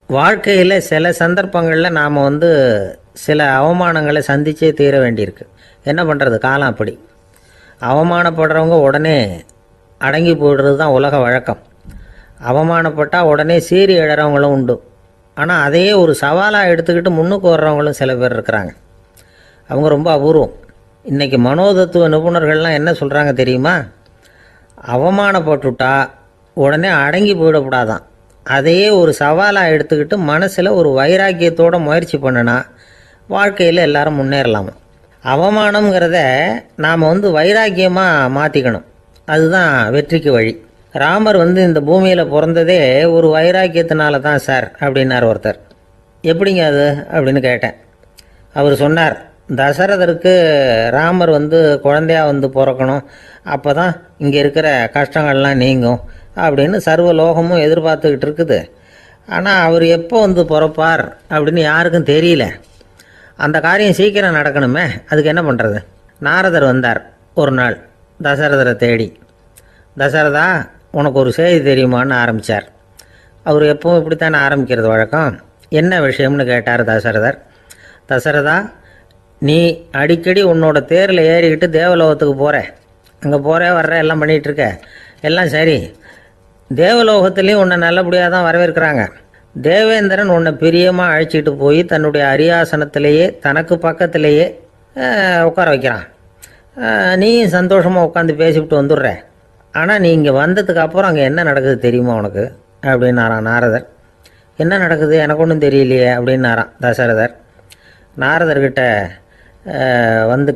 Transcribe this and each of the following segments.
வாழ்க்கையில் சில சந்தர்ப்பங்களில் நாம் சில அவமானங்களை சந்திச்சே தீர வேண்டியிருக்கு. என்ன பண்ணுறது, காலம் அப்படி. அவமானப்படுறவங்க உடனே அடங்கி போடுறது தான் உலக வழக்கம். அவமானப்பட்டால் உடனே சீறி எழறவங்களும் உண்டு. ஆனால் அதையே ஒரு சவாலாக எடுத்துக்கிட்டு முன்னுக்கு வர்றவங்களும் சில பேர் இருக்கிறாங்க. அவங்க ரொம்ப அபூர்வம். இன்றைக்கி மனோதத்துவ நிபுணர்கள்லாம் என்ன சொல்கிறாங்க தெரியுமா? அவமானப்பட்டுட்டா உடனே அடங்கி போயிடக்கூடாதான். அதையே ஒரு சவாலாக எடுத்துக்கிட்டு மனசில் ஒரு வைராக்கியத்தோடு முயற்சி பண்ணினா வாழ்க்கையில் எல்லாரும் முன்னேறலாமா. அவமானங்கிறத நாம் வைராக்கியமாக மாற்றிக்கணும். அதுதான் வெற்றிக்கு வழி. ராமர் இந்த பூமியில் பிறந்ததே ஒரு வைராக்கியத்தினால தான் சார் அப்படின்னார் ஒருத்தர். எப்படிங்க அது அப்படின்னு கேட்டேன். அவர் சொன்னார், தசரதருக்கு ராமர் குழந்தையாக பிறக்கணும், அப்போ தான் இங்கே இருக்கிற கஷ்டங்கள்லாம் நீங்கும் அப்படின்னு சர்வ லோகமும் எதிர்பார்த்துக்கிட்டு இருக்குது. ஆனால் அவர் எப்போ பிறப்பார் அப்படின்னு யாருக்கும் தெரியல. அந்த காரியம் சீக்கிரம் நடக்கணுமே, அதுக்கு என்ன பண்ணுறது? நாரதர் வந்தார் ஒரு நாள் தசரதரை தேடி. தசரதா, உனக்கு ஒரு செய்தி தெரியுமான்னு ஆரம்பித்தார். அவர் எப்பவும் இப்படித்தானே ஆரம்பிக்கிறது வழக்கம். என்ன விஷயம்னு கேட்டார் தசரதர். தசரதா, நீ அடிக்கடி உன்னோட தேரில் ஏறிக்கிட்டு தேவலோகத்துக்கு போகிற, அங்கே போகிற வர்ற எல்லாம் பண்ணிகிட்ருக்க, எல்லாம் சரி. தேவலோகத்துலேயும் உன்னை நல்லபடியாக தான் வரவேற்கிறாங்க. தேவேந்திரன் உன்னை பிரியமாக அழைச்சிட்டு போய் தன்னுடைய அரியாசனத்திலேயே தனக்கு பக்கத்திலேயே உட்கார வைக்கிறான். நீயும் சந்தோஷமாக உட்காந்து பேசிவிட்டு வந்துடுற. ஆனால் நீ இங்கே வந்ததுக்கு அப்புறம் அங்கே என்ன நடக்குது தெரியுமா உனக்கு அப்படின்னாரான் நாரதர். என்ன நடக்குது எனக்கு ஒன்றும் தெரியலையே அப்படின்னாரான் தசரதர். நாரதர்கிட்ட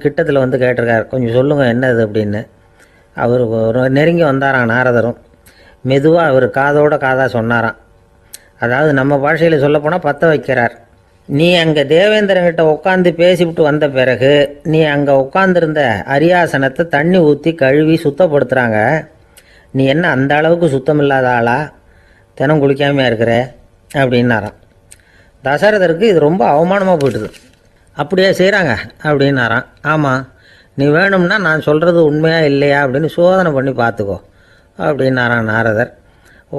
கிட்டத்தில் கேட்டிருக்கார், கொஞ்சம் சொல்லுங்கள் என்னது அப்படின்னு. அவர் நெருங்கி வந்தாரான் நாரதரும். மெதுவாக அவர் காதோட காதாக சொன்னாராம். அதாவது நம்ம பாஷையில் சொல்லப்போனால் பற்ற வைக்கிறார். நீ அங்கே தேவேந்திரன்கிட்ட உட்காந்து பேசிவிட்டு வந்த பிறகு நீ அங்கே உட்காந்துருந்த அரியாசனத்தை தண்ணி ஊற்றி கழுவி சுத்தப்படுத்துகிறாங்க. நீ என்ன அந்த அளவுக்கு சுத்தம் இல்லாத ஆளா, தினம் குளிக்காமையாக இருக்கிற அப்படின்னாராம். தசரதருக்கு இது ரொம்ப அவமானமாக போயிட்டுது. அப்படியே செய்கிறாங்க அப்படின்னாராம். ஆமாம், நீ வேணும்னா நான் சொல்கிறது உண்மையா இல்லையா அப்படின்னு சோதனை பண்ணி பார்த்துக்கோ அப்படின்னாரான் நாரதர்.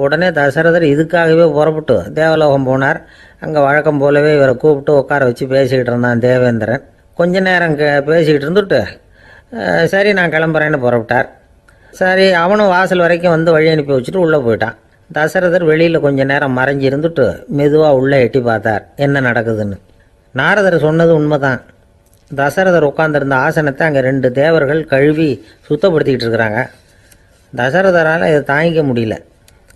உடனே தசரதர் இதுக்காகவே புறப்பட்டு தேவலோகம் போனார். அங்கே வழக்கம் போலவே இவரை கூப்பிட்டு உட்கார வச்சு பேசிக்கிட்டு இருந்தான் தேவேந்திரன். கொஞ்ச நேரம் பேசிக்கிட்டு இருந்துட்டு சரி நான் கிளம்புறேன்னு புறப்பட்டார். சரி, அவனும் வாசல் வரைக்கும் வழி அனுப்பி வச்சுட்டு உள்ளே போயிட்டான். தசரதர் வெளியில் கொஞ்ச நேரம் மறைஞ்சி இருந்துட்டு மெதுவாக உள்ளே எட்டி பார்த்தார் என்ன நடக்குதுன்னு. நாரதர் சொன்னது உண்மைதான். தசரதர் உட்காந்துருந்த ஆசனத்தை அங்கே 2 தேவர்கள் கழுவி சுத்தப்படுத்திக்கிட்டு இருக்கிறாங்க. தசரதரால் இதை தாங்கிக்க முடியல.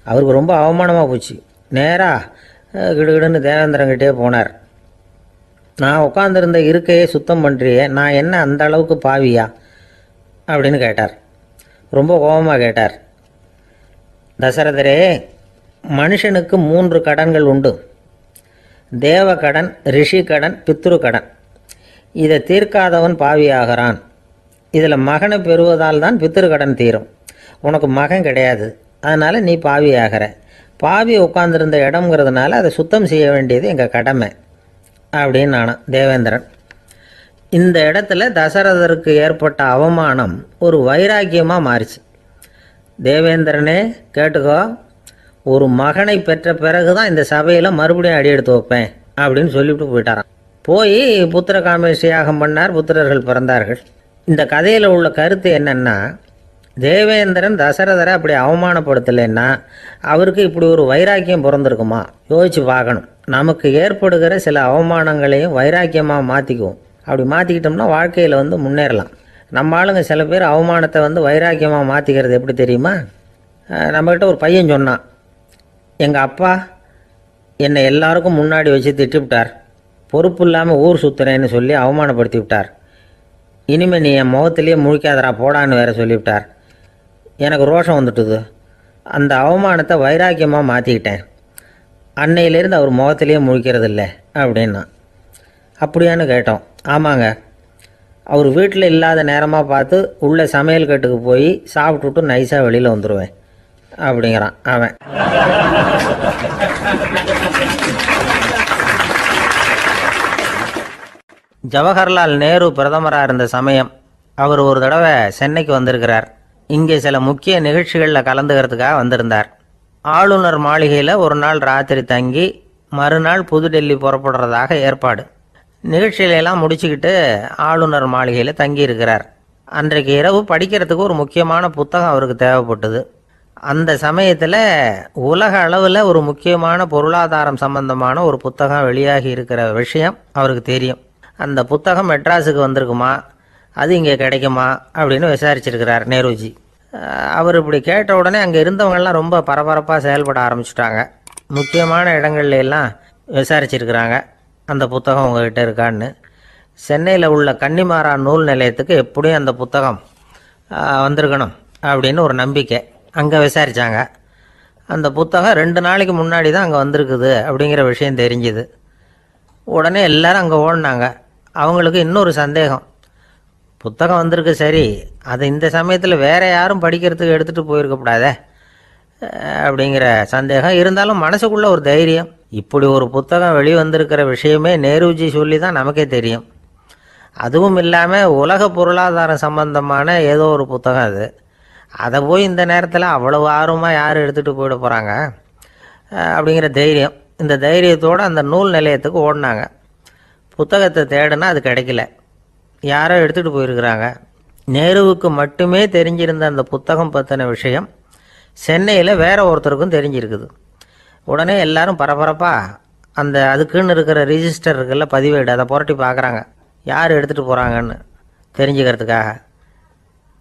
அவருக்கு ரொம்ப அவமானமாக போச்சு. நேராக கிடுகிடுன்னு தேவேந்திரங்கிட்டே போனார். நான் உட்காந்துருந்த இருக்கையே சுத்தம் பண்ணுறியே, நான் என்ன அந்த அளவுக்கு பாவியா அப்படின்னு கேட்டார். ரொம்ப கோபமாக கேட்டார். தசரதரே, மனுஷனுக்கு 3 கடன்கள் உண்டு. தேவ கடன், ரிஷி கடன், பித்ரு கடன். இதை தீர்க்காதவன் பாவியாகிறான். இதில் மகனை பெறுவதால் தான் பித்ரு கடன் தீரும். உனக்கு மகன் கிடையாது, அதனால் நீ பாவி ஆகிற. பாவி உட்காந்துருந்த இடம்ங்கிறதுனால அதை சுத்தம் செய்ய வேண்டியது எங்கள் கடமை அப்படின்னு நானும் தேவேந்திரன். இந்த இடத்துல தசரதருக்கு ஏற்பட்ட அவமானம் ஒரு வைராக்கியமாக மாறிச்சு. தேவேந்திரனே கேட்டுக்கோ, ஒரு மகனை பெற்ற பிறகு தான் இந்த சபையில் மறுபடியும் அடி எடுத்து வைப்பேன் அப்படின்னு சொல்லிவிட்டு போயிட்டாரான். போய் புத்திர காமேஷ் யாகம் பண்ணார். புத்திரர்கள் பிறந்தார்கள். இந்த கதையில் உள்ள கருத்து என்னென்னா, தேவேந்திரன் தசரதரை அப்படி அவமானப்படுத்தலைன்னா அவருக்கு இப்படி ஒரு வைராக்கியம் பிறந்திருக்குமா? யோசிச்சு பார்க்கணும். நமக்கு ஏற்படுகிற சில அவமானங்களையும் வைராக்கியமாக மாற்றிக்குவோம். அப்படி மாற்றிக்கிட்டோம்னா வாழ்க்கையில் முன்னேறலாம். நம்ம ஆளுங்க சில பேர் அவமானத்தை வைராக்கியமாக மாற்றிக்கிறது எப்படி தெரியுமா? நம்மக்கிட்ட ஒரு பையன் சொன்னான், எங்கள் அப்பா என்னை எல்லாருக்கும் முன்னாடி வச்சு திட்டிவிட்டார், பொறுப்பு இல்லாமல் ஊர் சுற்றுறேன்னு சொல்லி அவமானப்படுத்தி விட்டார். இனிமேல் நீ என் முகத்திலேயே முழிக்காதரா போடான்னு வேற சொல்லிவிட்டார். எனக்கு ரோஷம் வந்துட்டுது. அந்த அவமானத்தை வைராக்கியமாக மாற்றிக்கிட்டேன். அன்னையிலேருந்து அவர் முகத்திலேயே முழிக்கிறது இல்லை அப்படின்னா. அப்படியான்னு கேட்டோம். ஆமாங்க, அவர் வீட்டில் இல்லாத நேரமாக பார்த்து உள்ள சமையல் கட்டுக்கு போய் சாப்பிட்டுட்டு நைஸாக வெளியில் வந்துடுவேன் அப்படிங்கிறான் அவன். ஜவஹர்லால் நேரு பிரதமராக இருந்த சமயம் அவர் ஒரு தடவை சென்னைக்கு வந்திருக்கிறார். இங்கே சில முக்கிய நிகழ்ச்சிகளில் கலந்துக்கிறதுக்காக வந்திருந்தார். ஆளுநர் மாளிகையில் ஒரு நாள் ராத்திரி தங்கி மறுநாள் புதுடெல்லி புறப்படுறதாக ஏற்பாடு. நிகழ்ச்சியிலெல்லாம் முடிச்சுக்கிட்டு ஆளுநர் மாளிகையில் தங்கியிருக்கிறார். அன்றைக்கு இரவு படிக்கிறதுக்கு ஒரு முக்கியமான புத்தகம் அவருக்கு தேவைப்பட்டது. அந்த சமயத்தில் உலக அளவில் ஒரு முக்கியமான பொருளாதாரம் சம்பந்தமான ஒரு புத்தகம் வெளியாகி இருக்கிற விஷயம் அவருக்கு தெரியும். அந்த புத்தகம் மெட்ராஸுக்கு வந்திருக்குமா, அது இங்கே கிடைக்குமா அப்படின்னு விசாரிச்சிருக்கிறார் நேருஜி. அவர் இப்படி கேட்ட உடனே அங்கே இருந்தவங்கெல்லாம் ரொம்ப பரபரப்பாக செயல்பட ஆரம்பிச்சிட்டாங்க. முக்கியமான இடங்கள்ல எல்லாம் விசாரிச்சிருக்கிறாங்க அந்த புத்தகம் உங்ககிட்ட இருக்கான்னு. சென்னையில் உள்ள கன்னிமாரா நூல் நிலையத்துக்கு எப்படியும் அந்த புத்தகம் வந்திருக்கணும் அப்படின்னு ஒரு நம்பிக்கை. அங்கே விசாரித்தாங்க. அந்த புத்தகம் 2 நாளைக்கு முன்னாடி தான் அங்கே வந்திருக்குது அப்படிங்கிற விஷயம் தெரிஞ்சுது. உடனே எல்லோரும் அங்கே ஓடினாங்க. அவங்களுக்கு இன்னொரு சந்தேகம், புத்தகம் வந்திருக்கு சரி, அது இந்த சமயத்தில் வேறு யாரும் படிக்கிறதுக்கு எடுத்துகிட்டு போயிருக்கக்கூடாதே அப்படிங்கிற சந்தேகம் இருந்தாலும் மனசுக்குள்ளே ஒரு தைரியம். இப்படி ஒரு புத்தகம் வெளிவந்திருக்கிற விஷயமே நேருஜி சொல்லி தான் நமக்கே தெரியும். அதுவும் இல்லாமல் உலக பொருளாதாரம் சம்பந்தமான ஏதோ ஒரு புத்தகம் அது. அதை போய் இந்த நேரத்தில் அவ்வளவு ஆர்வமாக யார் எடுத்துகிட்டு போயிட போகிறாங்க அப்படிங்கிற தைரியம். இந்த தைரியத்தோடு அந்த நூல் நிலையத்துக்கு ஓடினாங்க. புத்தகத்தை தேடினா அது கிடைக்கல. யாரோ எடுத்துகிட்டு போயிருக்கிறாங்க. நேருவுக்கு மட்டுமே தெரிஞ்சிருந்த அந்த புத்தகம் பற்றின விஷயம் சென்னையில் வேற ஒருத்தருக்கும் தெரிஞ்சிருக்குது. உடனே எல்லாரும் பரபரப்பாக அதுக்குன்னு இருக்கிற ரிஜிஸ்டர் இருக்குல்ல, பதிவேடு, அதை புரட்டி பார்க்குறாங்க யார் எடுத்துகிட்டு போகிறாங்கன்னு தெரிஞ்சுக்கிறதுக்காக.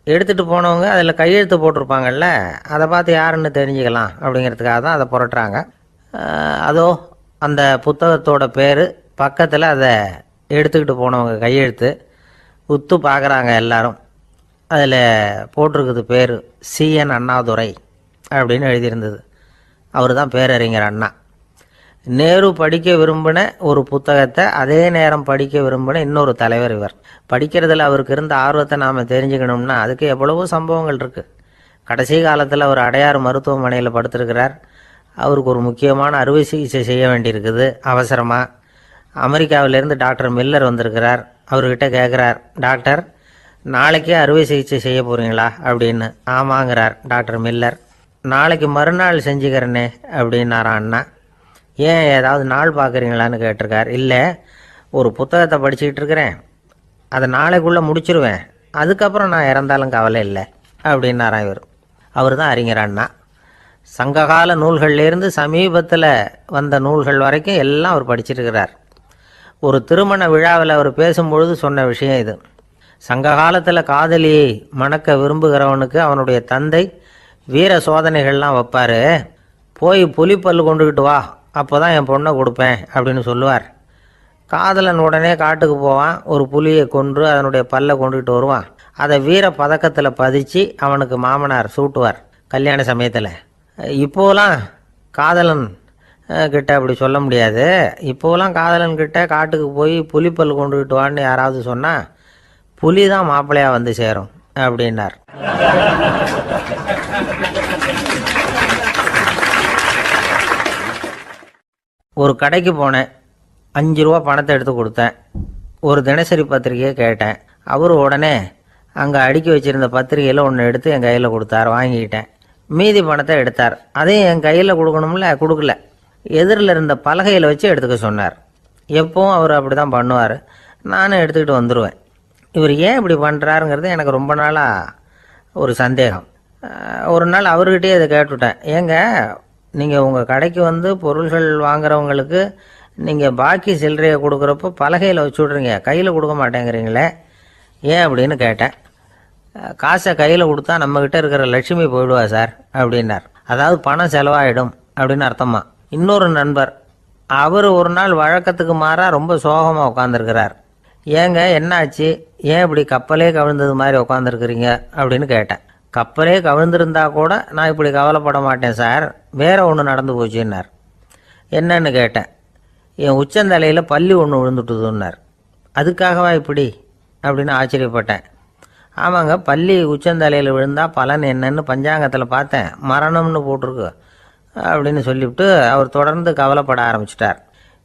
எடுத்துகிட்டு போனவங்க அதில் கையெழுத்து போட்டிருப்பாங்கல்ல, அதை பார்த்து யாருன்னு தெரிஞ்சுக்கலாம் அப்படிங்கிறதுக்காக தான் அதை புரட்டுறாங்க. அதோ அந்த புத்தகத்தோட பேர் பக்கத்தில் அதை எடுத்துக்கிட்டு போனவங்க கையெழுத்து உத்து பார்க்குறாங்க எல்லாரும். அதில் போட்டிருக்குது பேர் CN அண்ணாதுரை அப்படின்னு எழுதியிருந்தது. அவர் தான் பேரறிஞர் அண்ணா. நேரு படிக்க விரும்பின ஒரு புத்தகத்தை அதே நேரம் படிக்க விரும்பின இன்னொரு தலைவர் இவர். படிக்கிறதுல அவருக்கு இருந்த ஆர்வத்தை நாம் தெரிஞ்சுக்கணும்னா அதுக்கு எவ்வளவோ சம்பவங்கள் இருக்குது. கடைசி காலத்தில் அவர் அடையாறு மருத்துவமனையில் படுத்திருக்கிறார். அவருக்கு ஒரு முக்கியமான அறுவை சிகிச்சை செய்ய வேண்டியிருக்குது அவசரமாக. அமெரிக்காவிலேருந்து டாக்டர் மில்லர் வந்திருக்கிறார். அவர்கிட்ட கேட்குறார், டாக்டர் நாளைக்கே அறுவை சிகிச்சை செய்ய போகிறீங்களா அப்படின்னு. ஆமாங்கிறார் டாக்டர் மில்லர். நாளைக்கு மறுநாள் செஞ்சுக்கிறேனே அப்படின்னாரான் அண்ணா. ஏன் ஏதாவது நாள் பார்க்குறீங்களான்னு கேட்டிருக்கார். இல்லை, ஒரு புத்தகத்தை படிச்சுக்கிட்டு இருக்கிறேன், அதை நாளைக்குள்ளே முடிச்சிருவேன், அதுக்கப்புறம் நான் இறந்தாலும் கவலை இல்லை அப்படின்னாரான் இவர். அவர் தான் அறிஞர் அண்ணா. சங்ககால நூல்கள்லேருந்து சமீபத்தில் வந்த நூல்கள் வரைக்கும் எல்லாம் அவர் படிச்சிருக்கிறார். ஒரு திருமண விழாவில் அவர் பேசும்பொழுது சொன்ன விஷயம் இது. சங்க காலத்தில் காதலியை மணக்க விரும்புகிறவனுக்கு அவனுடைய தந்தை வீர சோதனைகள்லாம் வைப்பார். போய் புலிப்பல் கொண்டுக்கிட்டு வா, அப்போ தான் என் பொண்ணை கொடுப்பேன் அப்படின்னு சொல்லுவார். காதலன் உடனே காட்டுக்கு போவான், ஒரு புலியை கொன்று அதனுடைய பல்லை கொண்டுக்கிட்டு வருவான். அதை வீர பதக்கத்தில் பதிச்சு அவனுக்கு மாமனார் சூட்டுவார் கல்யாண சமயத்தில். இப்போலாம் காதலன் கிட்ட அப்படி சொல்ல முடியாது. இப்போலாம் காதலன் கிட்ட காட்டுக்கு போய் புலிப்பல் கொண்டுக்கிட்டு வான்னு யாராவது சொன்னால் புலி தான் மாப்பிள்ளையாக வந்து சேரும் அப்படின்னார். ஒரு கடைக்கு போனேன், 5 ரூபா பணத்தை எடுத்து கொடுத்தேன். ஒரு தினசரி பத்திரிகையை கேட்டேன். அவர் உடனே அங்கே அடுக்கி வச்சுருந்த பத்திரிகையில் ஒன்று எடுத்து என் கையில் கொடுத்தார். வாங்கிக்கிட்டேன். மீதி பணத்தை எடுத்தார். அதையும் என் கையில் கொடுக்கணும்ல, கொடுக்கல. எதிரில் இருந்த பலகையில் வச்சு எடுத்துக்க சொன்னார். எப்பவும் அவர் அப்படி தான் பண்ணுவார். நானும் எடுத்துக்கிட்டு வந்துடுவேன். இவர் ஏன் இப்படி பண்ணுறாருங்கிறது எனக்கு ரொம்ப நாளாக ஒரு சந்தேகம். ஒரு நாள் அவர்கிட்டயே இதை கேட்டுவிட்டேன். ஏங்க, நீங்கள் உங்கள் கடைக்கு வந்து பொருள்கள் வாங்குறவங்களுக்கு நீங்கள் பாக்கி சில்லறையை கொடுக்குறப்போ பலகையில் வச்சு விட்றீங்க, கையில் கொடுக்க மாட்டேங்கிறீங்களே, ஏன் அப்படின்னு கேட்டேன். காசை கையில் கொடுத்தா நம்மக்கிட்ட இருக்கிற லட்சுமி போயிடுவா சார் அப்படின்னார். அதாவது பணம் செலவாயிடும் அப்படின்னு அர்த்தமா. இன்னொரு நண்பர், அவர் ஒரு நாள் வழக்கத்துக்கு மாறாக ரொம்ப சோகமாக உட்காந்துருக்கிறார். ஏங்க என்னாச்சு, ஏன் இப்படி கப்பலே கவிழ்ந்தது மாதிரி உட்காந்துருக்குறீங்க அப்படின்னு கேட்டேன். கப்பலே கவிழ்ந்திருந்தா கூட நான் இப்படி கவலைப்பட மாட்டேன் சார், வேற ஒன்று நடந்து போச்சுன்னார். என்னன்னு கேட்டேன். என் உச்சந்தலையில் பல்லி ஒன்று விழுந்துட்டுதுன்னார். அதுக்காகவா இப்படி அப்படின்னு ஆச்சரியப்பட்டேன். ஆமாங்க, பல்லி உச்சந்தலையில் விழுந்தால் பலன் என்னன்னு பஞ்சாங்கத்தில் பார்த்தேன், மரணம்னு போட்டிருக்கு அப்படின்னு சொல்லிவிட்டு அவர் தொடர்ந்து கவலைப்பட ஆரம்பிச்சிட்டார்.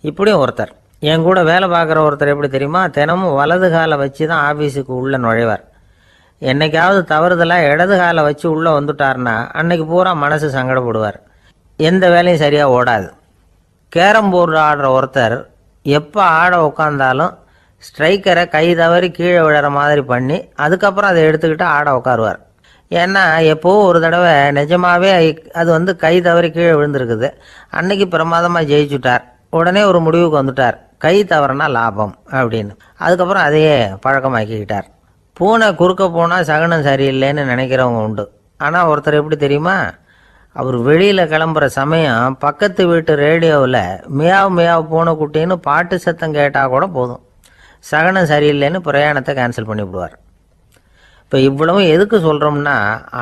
இப்படியும் ஒருத்தர், என் கூட வேலை பார்க்குற ஒருத்தர் எப்படி தெரியுமா, தினமும் வலது காலை வச்சு தான் ஆஃபீஸுக்கு உள்ளே நுழைவார். என்னைக்காவது தவறுதலாக இடது காலை வச்சு உள்ளே வந்துட்டார்னா அன்னைக்கு பூரா மனசு சங்கடப்படுவார். எந்த வேலையும் சரியாக ஓடாது. கேரம் போர்டு ஆடுற ஒருத்தர் எப்போ ஆட உட்காந்தாலும் ஸ்ட்ரைக்கரை கை தவறி கீழே விழுற மாதிரி பண்ணி அதுக்கப்புறம் அதை எடுத்துக்கிட்டு ஆட உட்காருவார். ஏன்னா எப்போவும் ஒரு தடவை நிஜமாகவே அது கை தவறி கீழே விழுந்திருக்குது. அன்னைக்கு பிரமாதமாக ஜெயிச்சுட்டார். உடனே ஒரு முடிவுக்கு வந்துட்டார், கை தவறுனா லாபம் அப்படின்னு. அதுக்கப்புறம் அதையே பழக்கமாக்கிக்கிட்டார். பூனை குறுக்க போனால் சகனம் சரியில்லைன்னு நினைக்கிறவங்க உண்டு. ஆனால் ஒருத்தர் எப்படி தெரியுமா, அவர் வெளியில் கிளம்புற சமயம் பக்கத்து வீட்டு ரேடியோவில் மியாவ் மியாவ் பூனைக்குட்டின்னு பாட்டு சத்தம் கேட்டால் கூட போதும், சகனம் சரியில்லைன்னு பிரயாணத்தை கேன்சல் பண்ணிவிடுவார். இப்போ இவ்வளவும் எதுக்கு சொல்கிறோம்னா,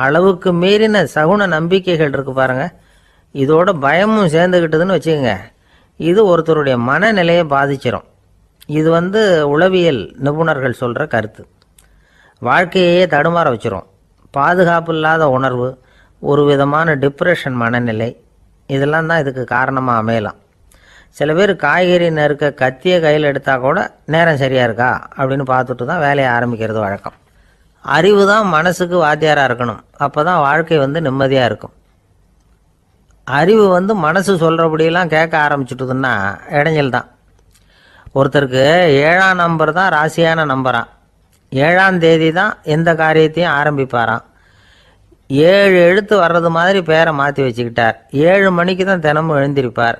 அளவுக்கு மீறின சகுன நம்பிக்கைகள் இருக்குது பாருங்கள், இதோட பயமும் சேர்ந்துக்கிட்டதுன்னு வச்சுக்கோங்க, இது ஒருத்தருடைய மனநிலையை பாதிச்சிடும். இது உளவியல் நிபுணர்கள் சொல்கிற கருத்து. வாழ்க்கையே தடுமாற வச்சிரும். பாதுகாப்பு இல்லாத உணர்வு, ஒரு விதமான டிப்ரெஷன் மனநிலை, இதெல்லாம் தான் இதுக்கு காரணமாக அமையலாம். சில பேர் காய்கறி நறுக்க கத்தியை கையில் எடுத்தால் கூட நேரம் சரியாக இருக்கா அப்படின்னு பார்த்துட்டு தான் வேலையை ஆரம்பிக்கிறது வழக்கம். அறிவு தான் மனசுக்கு வாத்தியாராக இருக்கணும். அப்போ தான் வாழ்க்கை நிம்மதியாக இருக்கும். அறிவு மனசு சொல்கிறபடியெல்லாம் கேட்க ஆரம்பிச்சுட்டுதுன்னா இடைஞ்சல் தான். ஒருத்தருக்கு 7ஆம் நம்பர் தான் ராசியான நம்பரான். 7ஆம் தேதி தான் எந்த காரியத்தையும் ஆரம்பிப்பாராம். 7 எழுத்து வர்றது மாதிரி பேரை மாற்றி வச்சுக்கிட்டார். 7 மணிக்கு தான் தினமும் எழுந்திருப்பார்.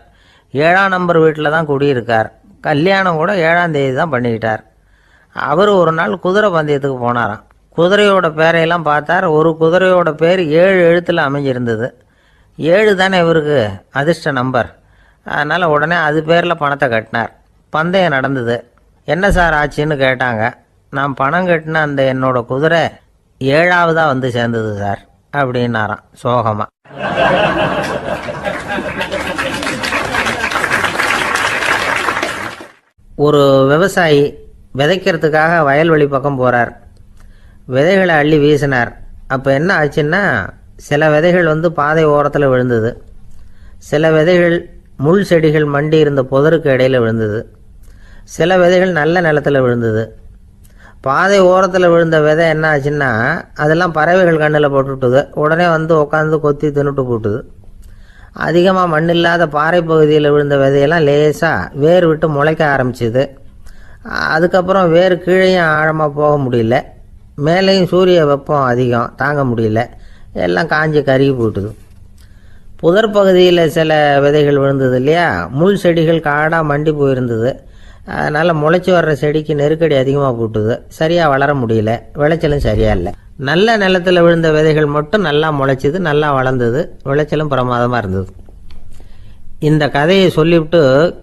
7ஆம் நம்பர் வீட்டில் தான் குடியிருக்கார். கல்யாணம் கூட 7ஆம் தேதி தான் பண்ணிக்கிட்டார். அவர் ஒரு நாள் குதிரை பந்தயத்துக்கு போனாராம். குதிரையோட பேரையெல்லாம் பார்த்தார். ஒரு குதிரையோட பேர் 7 எழுத்தில் அமைஞ்சிருந்தது. 7 தானே இவருக்கு அதிர்ஷ்ட நம்பர். அதனால் உடனே அது பேரில் பணத்தை கட்டினார். பந்தயம் நடந்தது. என்ன சார் ஆச்சுன்னு கேட்டாங்க. நான் பணம் கட்டின அந்த என்னோட குதிரை 7ஆவதாக சேர்ந்தது சார் அப்படின்னாராம் சோகமாக. ஒரு விவசாயி விதைக்கிறதுக்காக வயல்வெளி பக்கம் போகிறார். விதைகளை அள்ளி வீசினார். அப்போ என்ன ஆச்சுன்னா, சில விதைகள் பாதை ஓரத்தில் விழுந்தது. சில விதைகள் முள் செடிகள் மண்டி இருந்த புதருக்கு இடையில் விழுந்தது. சில விதைகள் நல்ல நிலத்தில் விழுந்தது. பாதை ஓரத்தில் விழுந்த விதை என்ன ஆச்சுன்னா, அதெல்லாம் பறவைகள் கண்ணில் போட்டுவிட்டுது. உடனே உட்காந்து கொத்தி தின்னுட்டு போட்டுது. அதிகமாக மண் இல்லாத பாறை பகுதியில் விழுந்த விதையெல்லாம் லேசாக வேர் விட்டு முளைக்க ஆரம்பிச்சிது. அதுக்கப்புறம் வேர் கீழேயும் ஆழமாக போக முடியல, மேலேயும் சூரிய வெப்பம் அதிகம் தாங்க முடியல, எல்லாம் காஞ்சி கருகி போட்டுது. புதர் பகுதியில் சில விதைகள் விழுந்தது இல்லையா, முள் செடிகள் காடாக மண்டி போயிருந்தது. அதனால் முளைச்சி வர்ற செடிக்கு நெருக்கடி அதிகமாக போட்டுது, சரியாக வளர முடியல, விளைச்சலும் சரியாக இல்லை. நல்ல நிலத்தில் விழுந்த விதைகள் மட்டும் நல்லா முளைச்சிது, நல்லா வளர்ந்தது, விளைச்சலும் பிரமாதமாக இருந்தது. இந்த கதையை சொல்லிவிட்டு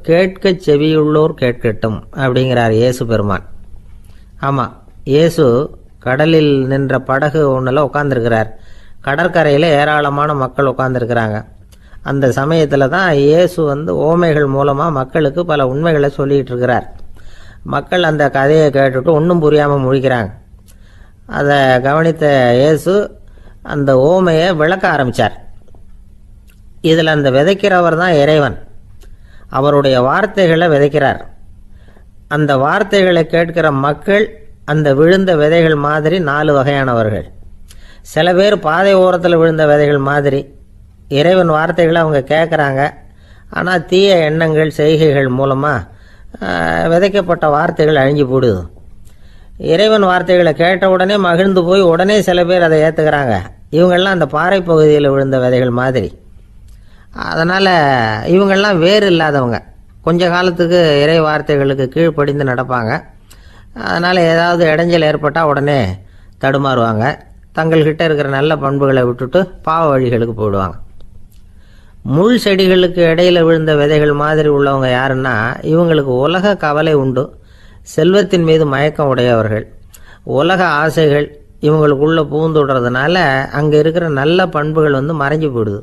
கேட்க செவியுள்ளோர் கேட்கட்டும் அப்படிங்கிறார் இயேசு பெருமான். ஆமாம், இயேசு கடலில் நின்ற படகு ஒன்றில் உட்காந்துருக்கிறார். கடற்கரையில் ஏராளமான மக்கள் உட்காந்துருக்கிறாங்க. அந்த சமயத்தில் தான் இயேசு ஓமைகள் மூலமாக மக்களுக்கு பல உண்மைகளை சொல்லிகிட்டு இருக்கிறார். மக்கள் அந்த கதையை கேட்டுட்டு ஒன்றும் புரியாமல் முழிக்கிறாங்க. அதை கவனித்த இயேசு அந்த ஓமையை விளக்க ஆரம்பித்தார். இதில் அந்த விதைக்கிறவர் தான் இறைவன். அவருடைய வார்த்தைகளை விதைக்கிறார். அந்த வார்த்தைகளை கேட்கிற மக்கள் அந்த விழுந்த விதைகள் மாதிரி 4 வகையானவர்கள். சில பேர் பாதை ஓரத்தில் விழுந்த விதைகள் மாதிரி. இறைவன் வார்த்தைகளை அவங்க கேட்குறாங்க, ஆனால் தீய எண்ணங்கள் செய்கைகள் மூலமாக விதைக்கப்பட்ட வார்த்தைகள் அழிஞ்சு போடுது. இறைவன் வார்த்தைகளை கேட்ட உடனே மகிழ்ந்து போய் உடனே சில பேர் அதை ஏற்றுக்கிறாங்க. இவங்கெல்லாம் அந்த பாறை பகுதியில் விழுந்த விதைகள் மாதிரி. அதனால் இவங்கெல்லாம் வேறு இல்லாதவங்க, கொஞ்ச காலத்துக்கு இறை வார்த்தைகளுக்கு கீழ்ப்படிந்து நடப்பாங்க. அதனால் ஏதாவது இடைஞ்சல் ஏற்பட்டால் உடனே தடுமாறுவாங்க. தங்கள்கிட்ட இருக்கிற நல்ல பண்புகளை விட்டுட்டு பாவ வழிகளுக்கு போயிடுவாங்க. முள் செடிகளுக்கு இடையில் விழுந்த விதைகள் மாதிரி உள்ளவங்க யாருன்னா, இவங்களுக்கு உலக கவலை உண்டு, செல்வத்தின் மீது மயக்கம் உடையவர்கள். உலக ஆசைகள் இவங்களுக்குள்ளே பூந்துடுறதுனால அங்கே இருக்கிற நல்ல பண்புகள் மறைஞ்சு போயிடுது.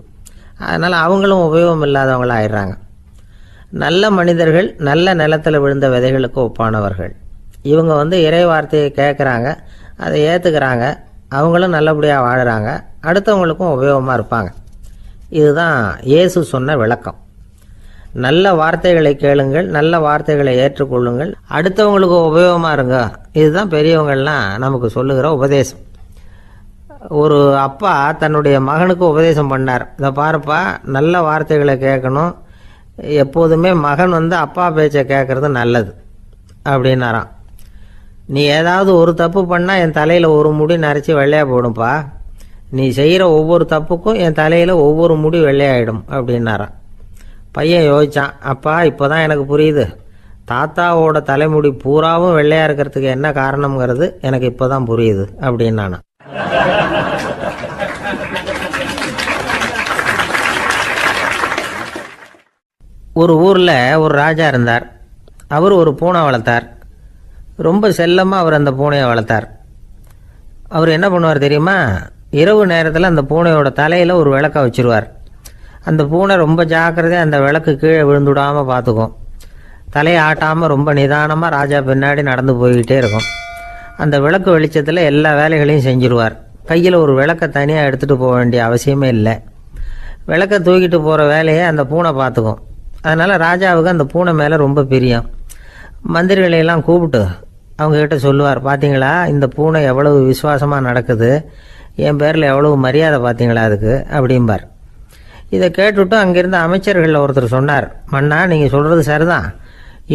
அதனால் அவங்களும் உபயோகம் இல்லாதவங்களாக ஆயிடுறாங்க. நல்ல மனிதர்கள் நல்ல நிலத்தில் விழுந்த விதைகளுக்கு ஒப்பானவர்கள். இவங்க இறை வார்த்தையை கேட்குறாங்க, அதை ஏற்றுக்கிறாங்க, அவங்களும் நல்லபடியாக வாழுறாங்க, அடுத்தவங்களுக்கும் உபயோகமாக இருப்பாங்க. இதுதான் இயேசு சொன்ன விளக்கம். நல்ல வார்த்தைகளை கேளுங்கள், நல்ல வார்த்தைகளை ஏற்றுக்கொள்ளுங்கள், அடுத்தவங்களுக்கு உபயோகமாக இருங்க. இதுதான் பெரியவங்கள்லாம் நமக்கு சொல்லுகிற உபதேசம். ஒரு அப்பா தன்னுடைய மகனுக்கு உபதேசம் பண்ணார். இதை பாருப்பா, நல்ல வார்த்தைகளை கேட்கணும், எப்போதுமே மகன் அப்பா பேச்சை கேட்குறது நல்லது அப்படின்னாராம். நீ ஏதாவது ஒரு தப்பு பண்ணால் என் தலையில் ஒரு முடி நரைச்சி வெள்ளையாக போடும்பா. நீ செய்கிற ஒவ்வொரு தப்புக்கும் என் தலையில் ஒவ்வொரு முடி வெள்ளையாயிடும் அப்படின்னாராம். பையன் யோசித்தான், அப்பா இப்போ தான் எனக்கு புரியுது, தாத்தாவோட தலைமுடி பூராவும் வெள்ளையாக இருக்கிறதுக்கு என்ன காரணம்ங்கிறது எனக்கு இப்போ தான் புரியுது அப்படின்னானா. ஒரு ஊரில் ஒரு ராஜா இருந்தார். அவர் ஒரு பூனை வளர்த்தார். ரொம்ப செல்லமாக அவர் அந்த பூனையை வளர்த்தார். அவர் என்ன பண்ணுவார் தெரியுமா? இரவு நேரத்தில் அந்த பூனையோட தலையில் ஒரு விளக்க வச்சுருவார். அந்த பூனை ரொம்ப ஜாக்கிரதையாக அந்த விளக்கு கீழே விழுந்துடாமல் பார்த்துக்கும். தலையை ஆட்டாமல் ரொம்ப நிதானமாக ராஜா பின்னாடி நடந்து போய்கிட்டே இருக்கும். அந்த விளக்கு வெளிச்சத்தில் எல்லா வேலைகளையும் செஞ்சுருவார். கையில் ஒரு விளக்கை தனியாக எடுத்துகிட்டு போக வேண்டிய அவசியமே இல்லை. விளக்கை தூக்கிட்டு போகிற வேலையை அந்த பூனை பார்த்துக்கும். அதனால் ராஜாவுக்கு அந்த பூனை மேலே ரொம்ப பிரியம். மந்திரிகளையெல்லாம் கூப்பிட்டு அவங்கக்கிட்ட சொல்லுவார், பார்த்தீங்களா இந்த பூனை எவ்வளவு விசுவாசமாக நடக்குது, என் பேரில் எவ்வளவு மரியாதை பார்த்தீங்களா அதுக்கு அப்படிம்பார். இதை கேட்டுவிட்டு அங்கேருந்து அமைச்சர்களில் ஒருத்தர் சொன்னார், மன்னா நீங்கள் சொல்கிறது சரிதான்,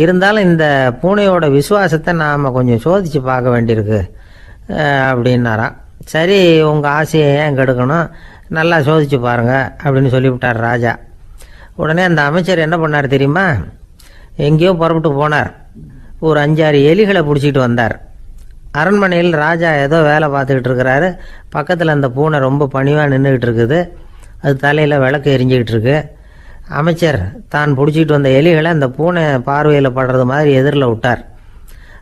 இருந்தாலும் இந்த பூனையோட விசுவாசத்தை நாம் கொஞ்சம் சோதித்து பார்க்க வேண்டியிருக்கு அப்படின்னாராம். சரி, உங்கள் ஆசையை ஏன் கெடுக்கணும், நல்லா சோதித்து பாருங்கள் அப்படின்னு சொல்லிவிட்டார் ராஜா. உடனே அந்த அமைச்சர் என்ன பண்ணார் தெரியுமா? எங்கேயோ புறப்பட்டு போனார். ஒரு 5-6 எலிகளை பிடிச்சிட்டு வந்தார். அரண்மனையில் ராஜா ஏதோ வேலை பார்த்துக்கிட்டு இருக்கிறாரு. பக்கத்தில் அந்த பூனை ரொம்ப பணிவாக நின்றுக்கிட்டு இருக்குது. அது தலையில் விளக்கு எரிஞ்சிக்கிட்டு இருக்கு. அமைச்சர் தான் பிடிச்சிட்டு வந்த எலிகளை அந்த பூனை பார்வையில் படுறது மாதிரி எதிரில் விட்டார்.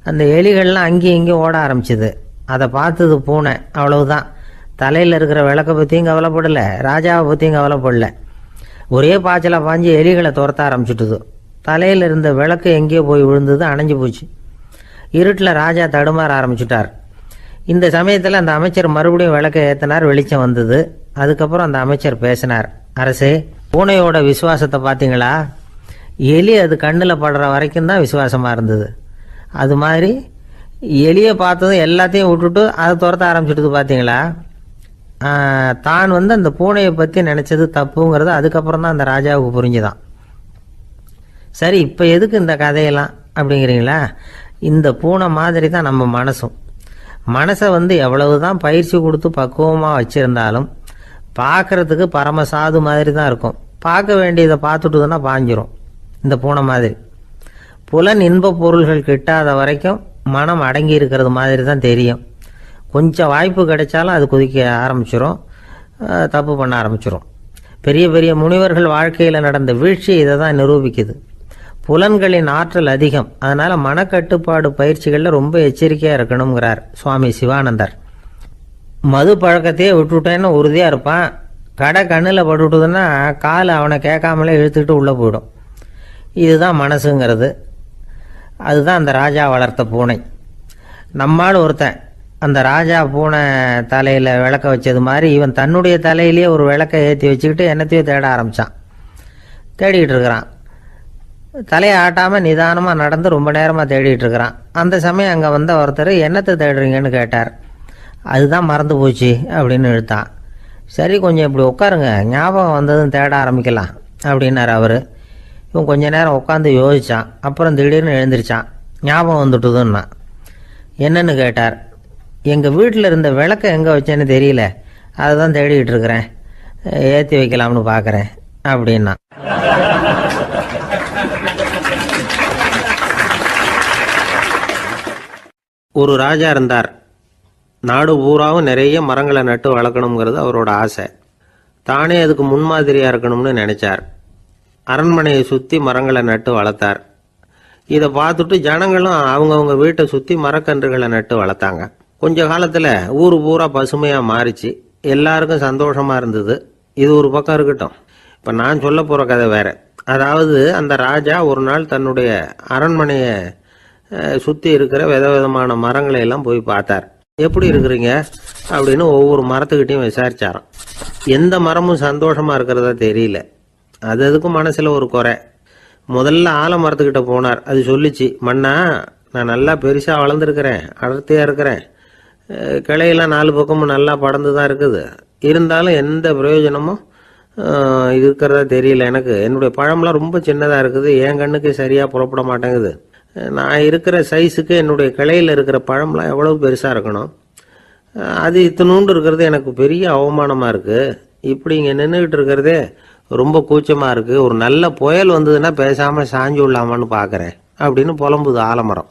அந்த எலிகள்லாம் அங்கேயும் இங்கேயும் ஓட ஆரம்பிச்சிது. அதை பார்த்தது பூனை. அவ்வளவுதான். தலையில் இருக்கிற விளக்கை பற்றியும் கவலைப்படலை, ராஜாவை பற்றியும் கவலைப்படலை. ஒரே பாய்ச்சலாக பாஞ்சு எலிகளை துரத்த ஆரம்பிச்சுட்டுது. தலையில் இருந்த விளக்கு எங்கேயோ போய் விழுந்தது, அணைஞ்சு போச்சு. இருட்டில் ராஜா தடுமாற ஆரம்பிச்சுட்டார். இந்த சமயத்தில் அந்த அமைச்சர் மறுபடியும் விளக்கை ஏற்றினார். வெளிச்சம் வந்தது. அதுக்கப்புறம் அந்த அமைச்சர் பேசினார், அரசே, பூனையோட விசுவாசத்தை பார்த்தீங்களா? எலி அது கண்ணில் படுற வரைக்கும் தான் விசுவாசமாக இருந்தது. அது மாதிரி எலியை பார்த்ததும் எல்லாத்தையும் விட்டுட்டு அதை துரத்த ஆரம்பிச்சுட்டு பார்த்தீங்களா? தான் அந்த பூனையை பற்றி நினச்சது தப்புங்கிறது அதுக்கப்புறம் தான் அந்த ராஜாவுக்கு புரிஞ்சுதான். சரி, இப்போ எதுக்கு இந்த கதையெல்லாம் அப்படிங்கிறீங்களா? இந்த பூனை மாதிரி தான் நம்ம மனசும். மனசை எவ்வளவு தான் பயிற்சி கொடுத்து பக்குவமாக வச்சுருந்தாலும் பார்க்குறதுக்கு பரமசாது மாதிரி தான் இருக்கும். பார்க்க வேண்டியதை பார்த்துட்டுதுன்னா பாஞ்சிரும். இந்த பூனை மாதிரி புலன் இன்ப பொருள்கள் கிட்டாத வரைக்கும் மனம் அடங்கி இருக்கிறது மாதிரி தான் தெரியும். கொஞ்சம் வாய்ப்பு கிடைச்சாலும் அது குதிக்க ஆரம்பிச்சிடும், தப்பு பண்ண ஆரம்பிச்சிடும். பெரிய பெரிய முனிவர்கள் வாழ்க்கையில் நடந்த வீழ்ச்சி இதை தான் நிரூபிக்குது. புலன்களின் ஆற்றல் அதிகம். அதனால் மனக்கட்டுப்பாடு பயிற்சிகளில் ரொம்ப எச்சரிக்கையாக இருக்கணுங்கிறார் சுவாமி சிவானந்தர். மது பழக்கத்தையே விட்டுவிட்டேன்னு உறுதியாக இருப்பான். கடை கண்ணில் பட்டுவிட்டதுன்னா கால் அவனை கேட்காமலே இழுத்துக்கிட்டு உள்ளே போயிடும். இதுதான் மனசுங்கிறது. அதுதான் அந்த ராஜா வளர்த்த பூனை. நம்மால் ஒருத்தன் அந்த ராஜா பூனை தலையில் விளக்க வச்சது மாதிரி இவன் தன்னுடைய தலையிலேயே ஒரு விளக்கை ஏற்றி வச்சுக்கிட்டு என்னத்தையோ தேட ஆரம்பித்தான். தேடிக்கிட்டு இருக்கிறான். தலையை ஆட்டாமல் நிதானமாக நடந்து ரொம்ப நேரமாக தேடிட்டு இருக்கிறான். அந்த சமயம் அங்கே வந்த ஒருத்தர், என்னத்தை தேடுறீங்கன்னு கேட்டார். அதுதான் மறந்து போச்சு அப்படின்னு இழுத்தான். சரி, கொஞ்சம் இப்படி உட்காருங்க, ஞாபகம் வந்ததும் தேட ஆரம்பிக்கலாம் அப்படின்னார் அவர். இவன் கொஞ்ச நேரம் உட்காந்து யோசித்தான். அப்புறம் திடீர்னு எழுந்திரிச்சான். ஞாபகம் வந்துட்டுதுன்னா. என்னன்னு கேட்டார். எங்கள் வீட்டில் இருந்த விளக்கை எங்கே வச்சேன்னு தெரியல, அதை தான் தேடிக்கிட்டு இருக்கிறேன், ஏற்றி வைக்கலாம்னு பார்க்குறேன் அப்படின்னா. ஒரு ராஜா இருந்தார். நாடு பூராவும் நிறைய மரங்களை நட்டு வளர்க்கணுங்கிறது அவரோட ஆசை. தானே அதுக்கு முன்மாதிரியாக இருக்கணும்னு நினைச்சார். அரண்மனையை சுற்றி மரங்களை நட்டு வளர்த்தார். இதை பார்த்துட்டு ஜனங்களும் அவங்கவுங்க வீட்டை சுற்றி மரக்கன்றுகளை நட்டு வளர்த்தாங்க. கொஞ்ச காலத்தில் ஊர் பூரா பசுமையாக மாறிச்சு. எல்லாருக்கும் சந்தோஷமாக இருந்தது. இது ஒரு பக்கம் இருக்கட்டும். இப்போ நான் சொல்ல போகிற கதை வேற. அதாவது அந்த ராஜா ஒரு நாள் தன்னுடைய அரண்மனையை சுற்றி இருக்கிற விதவிதமான மரங்களை எல்லாம் போய் பார்த்தார். எப்படி இருக்கிறீங்க அப்படின்னு ஒவ்வொரு மரத்துக்கிட்டையும் விசாரிச்சாராம். எந்த மரமும் சந்தோஷமாக இருக்கிறதா தெரியல. அது அதுக்கும் மனசில் ஒரு குறை. முதல்ல ஆலமரத்துக்கிட்ட போனார். அது சொல்லிச்சு, மண்ணா நான் நல்லா பெருசாக வளர்ந்துருக்கிறேன், அடர்த்தியாக இருக்கிறேன், கிளையெல்லாம் 4 பக்கமும் நல்லா படர்ந்து தான் இருக்குது, இருந்தாலும் எந்த பிரயோஜனமும் இருக்கிறதா தெரியல. எனக்கு என்னுடைய பழம்லாம் ரொம்ப சின்னதாக இருக்குது, என் கண்ணுக்கு சரியாக புறப்பட மாட்டேங்குது. நான் இருக்கிற சைஸுக்கு என்னுடைய கிளையில் இருக்கிற பழம்லாம் எவ்வளோ பெருசாக இருக்கணும், அது இத்தினூண்டு இருக்கிறது எனக்கு பெரிய அவமானமாக இருக்குது. இப்படி இங்கே நின்றுக்கிட்டு இருக்கிறதே ரொம்ப கூச்சமாக இருக்குது. ஒரு நல்ல புயல் வந்ததுன்னா பேசாமல் சாஞ்சு விடலாமான்னு பார்க்குறேன் அப்படின்னு புலம்புது ஆலமரம்.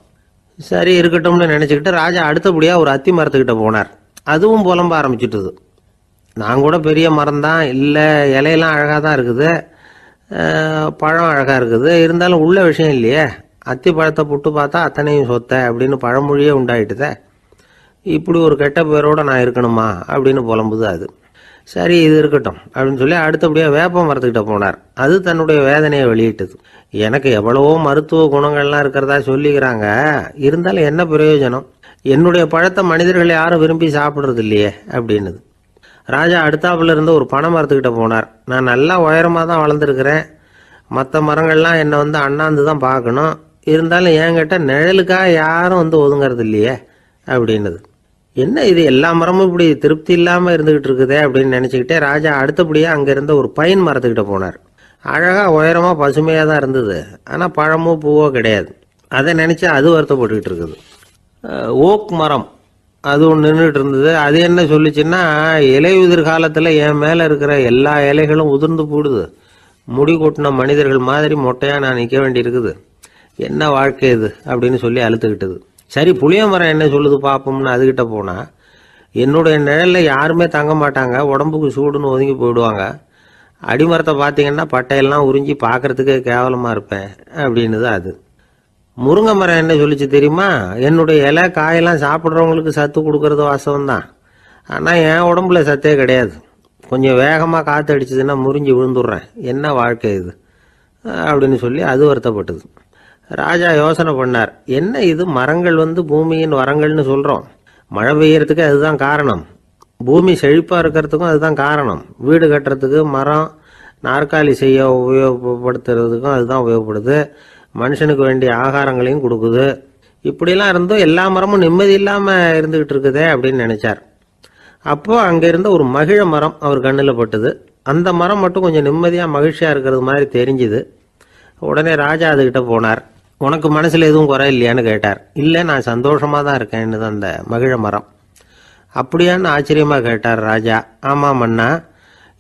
சரி இருக்கட்டும்னு நினச்சிக்கிட்டு ராஜா அடுத்தபடியாக ஒரு அத்தி மரத்துக்கிட்ட போனார். அதுவும் புலம்ப ஆரம்பிச்சிட்டுது. நான் கூட பெரிய மரம் தான், இல்லை இலையெல்லாம் அழகாக தான் இருக்குது, பழம் அழகாக இருக்குது, இருந்தாலும் உள்ள விஷயம் இல்லையே, அத்தி பழத்தை புட்டு பார்த்தா அத்தனையும் சொத்தை அப்படின்னு பழமொழியே உண்டாயிட்டுதே, இப்படி ஒரு கெட்ட பேரோடு நான் இருக்கணுமா அப்படின்னு புலம்புது அது. சரி இது இருக்கட்டும் அப்படின்னு சொல்லி அடுத்தபடியாக வேப்ப மரத்துக்கிட்ட போனார். அது தன்னுடைய வேதனையை வெளியிட்டது. எனக்கு எவ்வளவோ மருத்துவ குணங்கள்லாம் இருக்கிறதா சொல்லிக்கிறாங்க, இருந்தாலும் என்ன பிரயோஜனம், என்னுடைய பழத்தை மனிதர்கள் யாரும் விரும்பி சாப்பிட்றது இல்லையே அப்படின்னுது. ராஜா அடுத்தாப்புல இருந்து ஒரு பனை மரத்துக்கிட்ட போனார். நான் நல்லா உயரமாக தான் வளர்ந்துருக்கிறேன், மற்ற மரங்கள்லாம் என்னை அண்ணாந்து தான் பார்க்கணும், இருந்தாலும் என்கிட்ட நிழலுக்காக யாரும் ஒதுங்கிறது இல்லையே அப்படின்னுது. என்ன இது எல்லா மரமும் இப்படி திருப்தி இல்லாமல் இருந்துகிட்டு இருக்குதே அப்படின்னு நினச்சிக்கிட்டே ராஜா அடுத்தபடியாக அங்கே இருந்த ஒரு பைன் மரத்துக்கிட்ட போனார். அழகாக உயரமாக பசுமையாக தான் இருந்தது, ஆனால் பழமோ பூவோ கிடையாது. அதை நினச்சி அது வருத்தப்பட்டுக்கிட்டு இருக்குது. ஓக் மரம் அது ஒன்று நின்றுட்டு இருந்தது. அது என்ன சொல்லிச்சுன்னா, இலையுதிர் காலத்தில் என் மேலே இருக்கிற எல்லா இலைகளும் உதிர்ந்து போடுது, முடி கொட்டின மனிதர்கள் மாதிரி மொட்டையாக நான் நிற்க வேண்டியிருக்குது, என்ன வாழ்க்கை இது அப்படின்னு சொல்லி அழுத்துக்கிட்டது. சரி புளிய மரம் என்ன சொல்லுது பார்ப்போம்னு அதுகிட்ட போனால், என்னுடைய நிழலில் யாருமே தங்க மாட்டாங்க, உடம்புக்கு சூடுன்னு ஒதுங்கி போயிடுவாங்க, அடிமரத்தை பார்த்தீங்கன்னா பட்டையெல்லாம் உறிஞ்சி பார்க்கறதுக்கே கேவலமாக இருப்பேன் அப்படின்னுது அது. முருங்கை மரம் என்ன சொல்லிச்சு தெரியுமா, என்னுடைய இலை காயெல்லாம் சாப்பிட்றவங்களுக்கு சத்து கொடுக்கறது வாசம்தான், ஆனால் என் உடம்புல சத்தே கிடையாது, கொஞ்சம் வேகமாக காற்று அடிச்சதுன்னா முறிஞ்சி விழுந்துடுறேன், என்ன வாழ்க்கை இது அப்படின்னு சொல்லி அது வருத்தப்பட்டது. ராஜா யோசனை பண்ணார், என்ன இது மரங்கள் பூமியின் வரங்கள்னு சொல்கிறோம், மழை பெய்யறதுக்கு அதுதான் காரணம், பூமி செழிப்பாக இருக்கிறதுக்கும் அதுதான் காரணம், வீடு கட்டுறதுக்கு மரம், நாற்காலி செய்ய உபயோகப்படுத்துறதுக்கும் அதுதான் உபயோகப்படுது, மனுஷனுக்கு வேண்டிய ஆகாரங்களையும் கொடுக்குது, இப்படிலாம் இருந்தும் எல்லா மரமும் நிம்மதி இல்லாமல் இருந்துகிட்டு இருக்குதே அப்படின்னு நினைச்சார். அப்போ அங்கே இருந்த ஒரு மகிழ மரம் அவர் கண்ணில் பட்டுது. அந்த மரம் மட்டும் கொஞ்சம் நிம்மதியாக மகிழ்ச்சியாக இருக்கிறது மாதிரி தெரிஞ்சுது. உடனே ராஜா அதுகிட்ட போனார். உனக்கு மனசில் எதுவும் குறை இல்லையான்னு கேட்டார். இல்லை நான் சந்தோஷமாக தான் இருக்கேன்னு தான் அந்த மகிழ மரம். அப்படியான்னு ஆச்சரியமாக கேட்டார் ராஜா. ஆமாம் மன்னா,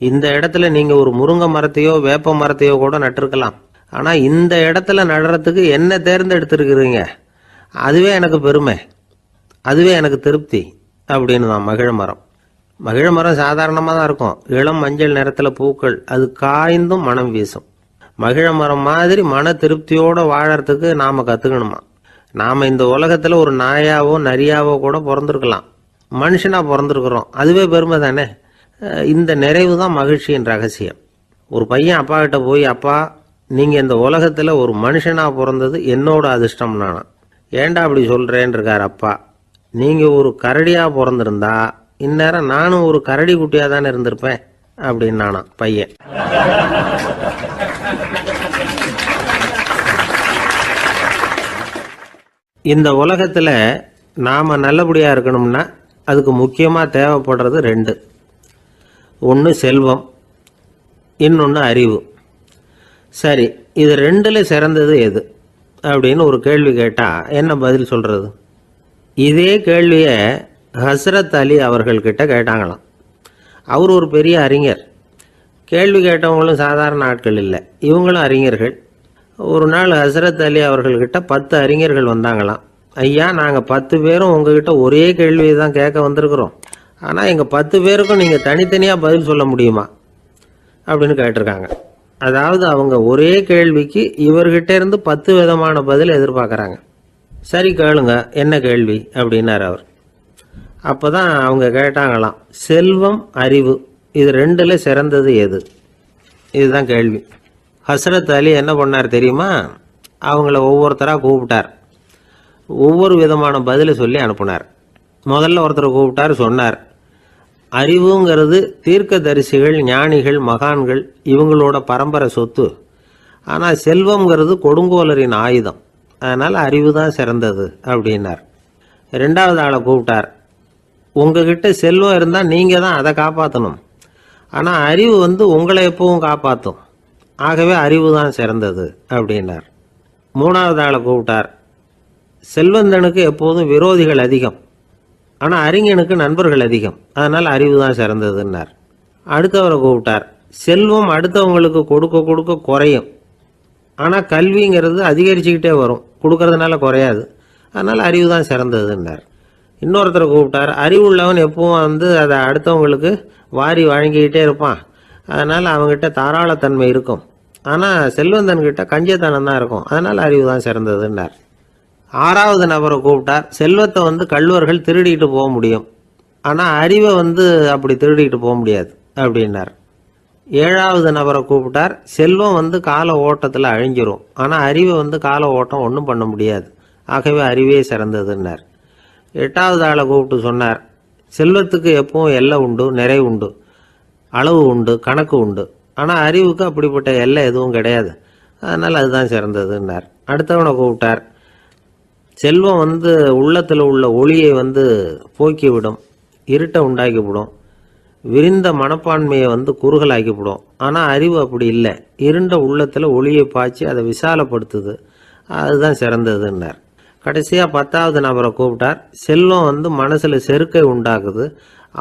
இந்த இடத்துல நீங்கள் ஒரு முருங்கை மரத்தையோ வேப்ப மரத்தையோ கூட நட்டிருக்கலாம், ஆனால் இந்த இடத்துல நடுறதுக்கு என்ன தேர்ந்தெடுத்துருக்குறீங்க, அதுவே எனக்கு பெருமை, அதுவே எனக்கு திருப்தி அப்படின்னு தான் மகிழ மரம். மகிழ மரம் சாதாரணமாக தான் இருக்கும், இளம் மஞ்சள் நிறத்தில் பூக்கள், அது காய்ந்தும் மனம் வீசும். மகிழ மரம் மாதிரி மன திருப்தியோடு வாழறதுக்கு நாம் கற்றுக்கணுமா. நாம் இந்த உலகத்தில் ஒரு நாயாவோ நரியாவோ கூட பிறந்திருக்கலாம், மனுஷனாக பிறந்திருக்கிறோம், அதுவே பெருமை தானே. இந்த நிறைவு தான் மகிழ்ச்சியின் ரகசியம். ஒரு பையன் அப்பா கிட்ட போய், அப்பா நீங்கள் இந்த உலகத்தில் ஒரு மனுஷனாக பிறந்தது என்னோட அதிர்ஷ்டம் நானா. ஏண்டா அப்படி சொல்கிறேன்னு இருக்கார் அப்பா. நீங்கள் ஒரு கரடியாக பிறந்திருந்தா இந்நேரம் நானும் ஒரு கரடி குட்டியாக தானே இருந்திருப்பேன் அப்படின்னு நானா பையன். இந்த உலகத்தில் நாம் நல்லபடியாக இருக்கணும்னா அதுக்கு முக்கியமாக தேவைப்படுறது ரெண்டு. ஒன்று செல்வம், இன்னொன்று அறிவு. சரி, இது ரெண்டில் சிறந்தது எது அப்படின்னு ஒரு கேள்வி கேட்டால் என்ன பதில் சொல்கிறது? இதே கேள்வியை ஹஸ்ரத் அலி அவர்கள்கிட்ட கேட்டாங்களாம். அவர் ஒரு பெரிய அறிஞர். கேள்வி கேட்டவங்களும் சாதாரண ஆட்கள் இல்லை, இவங்களும் அறிஞர்கள். ஒரு நாள் ஹஸ்ரத் அலி அவர்கள்கிட்ட 10 அறிஞர்கள் வந்தாங்களாம். ஐயா, நாங்கள் 10 பேரும் உங்ககிட்ட ஒரே கேள்வியை தான் கேட்க வந்திருக்கிறோம், ஆனால் எங்கள் 10 பேருக்கும் நீங்கள் தனித்தனியாக பதில் சொல்ல முடியுமா அப்படின்னு கேட்டிருக்காங்க. அதாவது அவங்க ஒரே கேள்விக்கு இவர்கிட்ட இருந்து 10 விதமான பதில் எதிர்பார்க்குறாங்க. சரி கேளுங்க, என்ன கேள்வி அப்படின்னார் அவர். அப்போ தான் அவங்க கேட்டாங்களாம், செல்வம் அறிவு இது ரெண்டில் சிறந்தது எது, இதுதான் கேள்வி. ஹஸ்ரத் அலி என்ன பண்ணார் தெரியுமா? அவங்கள ஒவ்வொருத்தராக கூப்பிட்டார், ஒவ்வொரு விதமான பதிலை சொல்லி அனுப்புனார். முதல்ல ஒருத்தரை கூப்பிட்டார், சொன்னார், அறிவுங்கிறது தீர்க்கதரிசிகள், ஞானிகள், மகான்கள் இவங்களோட பரம்பரை சொத்து, ஆனால் செல்வங்கிறது கொடுங்கோலரின் ஆயுதம், அதனால் அறிவு தான் சிறந்தது அப்படின்னார். ரெண்டாவது ஆளை கூப்பிட்டார், உங்ககிட்ட செல்வம் இருந்தால் நீங்கள் தான் அதை காப்பாற்றணும், ஆனால் அறிவு உங்களை எப்பவும் காப்பாற்றும். ஆகவே அறிவு தான் சிறந்தது அப்படின்னார். மூணாவது ஆளை கூப்பிட்டார். செல்வந்தனுக்கு எப்போதும் விரோதிகள் அதிகம், ஆனால் அறிஞனுக்கு நண்பர்கள் அதிகம், அதனால் அறிவு தான் சிறந்ததுன்னார். அடுத்தவரை கூப்பிட்டார். செல்வம் அடுத்தவங்களுக்கு கொடுக்க கொடுக்க குறையும், ஆனால் கல்விங்கிறது அதிகரிச்சுக்கிட்டே வரும், கொடுக்கறதுனால குறையாது, அதனால் அறிவு தான் சிறந்ததுன்னார். இன்னொருத்தரை கூப்பிட்டார். அறிவுள்ளவன் எப்பவும் அதை அடுத்தவங்களுக்கு வாரி வழங்கிக்கிட்டே இருப்பான், அதனால் அவங்ககிட்ட தாராளத்தன்மை இருக்கும், ஆனால் செல்வந்தன்கிட்ட கஞ்சத்தனம் தான் இருக்கும், அதனால் அறிவு தான் சிறந்ததுன்னார். ஆறாவது நபரை கூப்பிட்டார். செல்வத்தை கள்வர்கள் திருடிட்டு போக முடியும், ஆனால் அறிவை அப்படி திருடிட்டு போக முடியாது அப்படின்னார். ஏழாவது நபரை கூப்பிட்டார். செல்வம் கால ஓட்டத்தில் அழிஞ்சிரும், ஆனால் அறிவை கால ஓட்டம் ஒன்றும் பண்ண முடியாது, ஆகவே அறிவே சிறந்ததுன்னார். எட்டாவது ஆளை கூப்பிட்டு சொன்னார். செல்வத்துக்கு எப்பவும் எல்லை உண்டு, நிறை உண்டு, அளவு உண்டு, கணக்கு உண்டு, ஆனால் அறிவுக்கு அப்படிப்பட்ட எல்லை எதுவும் கிடையாது, அதனால் அதுதான் சிறந்ததுன்னார். அடுத்தவனை கூப்பிட்டார். செல்வம் உள்ளத்தில் உள்ள ஒளியை போக்கிவிடும், இருட்டை உண்டாக்கிவிடும், விரிந்த மனப்பான்மையை குறுகலாக்கிவிடும், ஆனால் அறிவு அப்படி இல்லை, இருண்ட உள்ளத்தில் ஒளியை பாய்ச்சி அதை விசாலப்படுத்துது, அதுதான் சிறந்ததுன்னார். கடைசியாக 10வது நபரை கூப்பிட்டார். செல்வம் மனசில் செருக்கை உண்டாக்குது,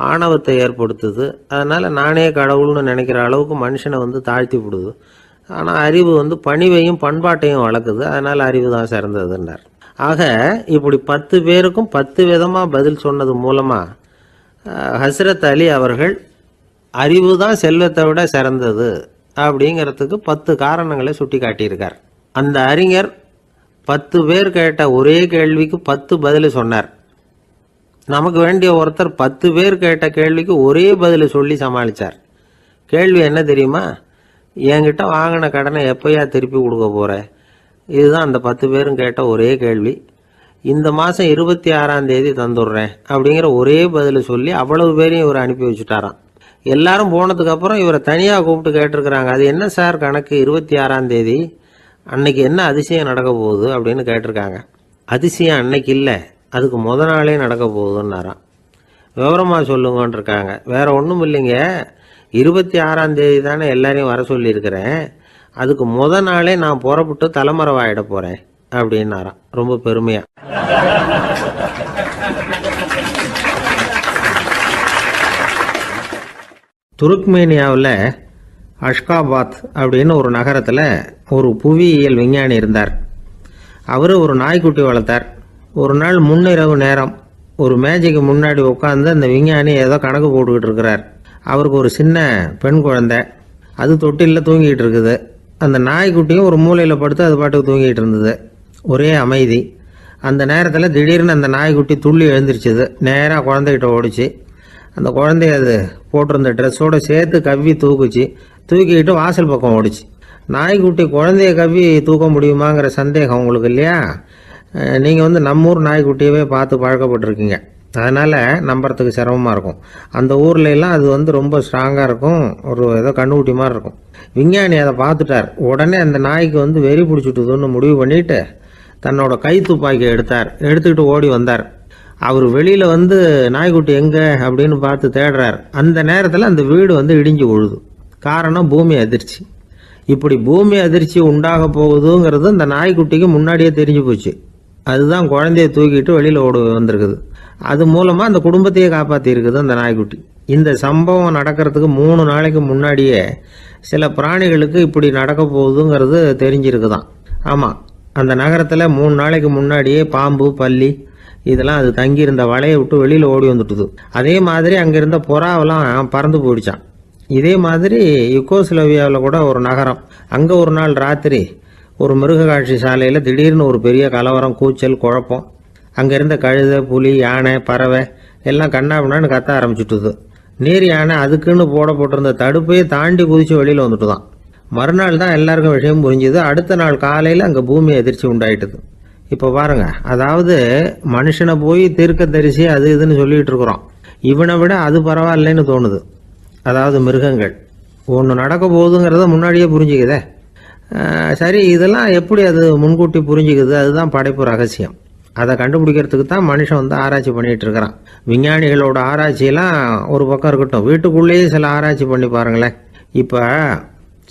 ஆணவத்தை ஏற்படுத்துது, அதனால் நானே கடவுள்னு நினைக்கிற அளவுக்கு மனுஷனை தாழ்த்தி விடுது, ஆனால் அறிவு பணிவையும் பண்பாட்டையும் வளர்க்குது, அதனால் அறிவு தான் சிறந்ததுன்னார். ஆக இப்படி 10 பேருக்கும் 10 விதமாக பதில் சொன்னது மூலமாக ஹஸ்ரத் அலி அவர்கள் அறிவு தான் செல்வத்தை விட சிறந்தது அப்படிங்கிறதுக்கு 10 காரணங்களை சுட்டி காட்டியிருக்கார். அந்த அறிஞர் 10 பேர் கேட்ட ஒரே கேள்விக்கு 10 பதில் சொன்னார். நமக்கு வேண்டிய ஒருத்தர் 10 பேர் கேட்ட கேள்விக்கு ஒரே பதில் சொல்லி சமாளித்தார். கேள்வி என்ன தெரியுமா? என்கிட்ட வாங்கின கடனை எப்போயா திருப்பி கொடுக்க போகிற? இதுதான் அந்த 10 பேரும் கேட்ட ஒரே கேள்வி. இந்த மாதம் 26ஆம் தேதி தந்துடுறேன் அப்படிங்கிற ஒரே பதில் சொல்லி அவ்வளவு பேரையும் இவர் அனுப்பி வச்சுட்டாராம். எல்லாரும் போனதுக்கப்புறம் இவரை தனியாக கூப்பிட்டு கேட்டிருக்கிறாங்க. அது என்ன சார் கணக்கு, 26ஆம் தேதி அன்னைக்கு என்ன அதிசயம் நடக்க போகுது அப்படின்னு கேட்டிருக்காங்க. அதிசயம் அன்னைக்கு இல்லை, அதுக்கு முத நாளே நடக்க போகுதுன்னாராம். விவரமாக சொல்லுங்கன்னு இருக்காங்க. வேற ஒன்றும் இல்லைங்க, 26ஆம் தேதி தானே எல்லாரையும் வர சொல்லியிருக்கிறேன், அதுக்கு முத நாளே நான் புறப்பட்டு தலைமறைவாயிட போகிறேன் அப்படின்னாராம், ரொம்ப பெருமையாக. துருக்மேனியாவில் அஷ்காபாத் அப்படின்னு ஒரு நகரத்தில் ஒரு புவியியல் விஞ்ஞானி இருந்தார். அவர் ஒரு நாய்க்குட்டி வளர்த்தார். ஒரு நாள் முன்னிரவு நேரம் ஒரு மேஜைக்கு முன்னாடி உட்காந்து அந்த விஞ்ஞானி ஏதோ கணக்கு போட்டுக்கிட்டு இருக்கிறார். அவருக்கு ஒரு சின்ன பெண் குழந்தை, அது தொட்டிலில் தூங்கிட்டு இருக்குது. அந்த நாய்க்குட்டியும் ஒரு மூலையில் படுத்து அது பாட்டுக்கு தூங்கிட்டு இருந்தது. ஒரே அமைதி. அந்த நேரத்தில் திடீர்னு அந்த நாய்க்குட்டி துள்ளி எழுந்திரிச்சிது, நேராக குழந்தைகிட்ட ஓடிச்சு. அந்த குழந்தைய அது போட்டிருந்த ட்ரெஸ்ஸோடு சேர்த்து கவ்வி தூக்குச்சு, தூக்கிக்கிட்டு வாசல் பக்கம் ஓடிச்சு. நாய்க்குட்டி குழந்தைய கவ்வி தூக்க முடியுமாங்கிற சந்தேகம் உங்களுக்கு இல்லையா? நீங்கள் நம்மூர் நாய்க்குட்டியவே பார்த்து பழக்கப்பட்டிருக்கீங்க, அதனால் நம்புறதுக்கு சிரமமாக இருக்கும். அந்த ஊர்ல எல்லாம் அது ரொம்ப ஸ்ட்ராங்காக இருக்கும், ஒரு ஏதோ கண்ணுக்குட்டி மாதிரி இருக்கும். விஞ்ஞானி அதை பார்த்துட்டார். உடனே அந்த நாய்க்கு வெறி பிடிச்சிட்டுதுன்னு முடிவு பண்ணிட்டு தன்னோட கை துப்பாக்கி எடுத்துக்கிட்டு ஓடி வந்தார். அவர் வெளியில் நாய்க்குட்டி எங்கே அப்படின்னு பார்த்து தேடுறார். அந்த நேரத்தில் அந்த வீடு இடிஞ்சு விழுது. காரணம் பூமி அதிர்ச்சி. இப்படி பூமி அதிர்ச்சி உண்டாக போகுதுங்கிறது அந்த நாய்க்குட்டிக்கு முன்னாடியே தெரிஞ்சு போச்சு. அதுதான் குழந்தைய தூக்கிட்டு வெளியில் ஓடி வந்திருக்குது. அது மூலமாக அந்த குடும்பத்தையே காப்பாற்றிருக்குது அந்த நாய்க்குட்டி. இந்த சம்பவம் நடக்கிறதுக்கு 3 நாளைக்கு முன்னாடியே சில பிராணிகளுக்கு இப்படி நடக்க போகுதுங்கிறது தெரிஞ்சிருக்குதான். ஆமாம், அந்த நகரத்தில் 3 நாளைக்கு முன்னாடியே பாம்பு, பல்லி இதெல்லாம் அது தங்கியிருந்த வலையை விட்டு வெளியில் ஓடி வந்துட்டுது. அதே மாதிரி அங்கே இருந்த புறாவெல்லாம் பறந்து போயிடுச்சான். இதே மாதிரி யுகோஸ்லோவியாவில் கூட ஒரு நகரம், அங்கே ஒரு நாள் ராத்திரி ஒரு மிருக காட்சி சாலையில் திடீர்னு ஒரு பெரிய கலவரம், கூச்சல், குழப்பம். அங்கே இருந்த கழுதை, புலி, யானை, பறவை எல்லாம் கண்ணாபின்னான்னு கத்த ஆரம்பிச்சுட்டுது. நீர் யானை அதுக்குன்னு போட்டிருந்த தடுப்பையே தாண்டி குதிச்சு வெளியில் வந்துட்டுதான். மறுநாள் தான் எல்லாருக்கும் விஷயம் புரிஞ்சுது. அடுத்த நாள் காலையில் அங்கே பூமி அதிர்ச்சி உண்டாயிட்டுது. இப்போ பாருங்க, அதாவது மனுஷனை போய் தீர்க்க தரிசி அது இதுன்னு சொல்லிட்டு இருக்கிறோம், இவனை விட அது பரவாயில்லைன்னு தோணுது. அதாவது மிருகங்கள் ஒன்று நடக்க போகுதுங்கிறத முன்னாடியே புரிஞ்சுக்குதே. சரி, இதெல்லாம் எப்படி அது முன்கூட்டி புரிஞ்சுக்குது? அதுதான் படைப்பு ரகசியம். அதை கண்டுபிடிக்கிறதுக்கு தான் மனுஷன் வந்து ஆராய்ச்சி பண்ணிகிட்டு இருக்கிறான். விஞ்ஞானிகளோட ஆராய்ச்சியெல்லாம் ஒரு பக்கம் இருக்கட்டும், வீட்டுக்குள்ளேயே சில ஆராய்ச்சி பண்ணி பாருங்களேன். இப்போ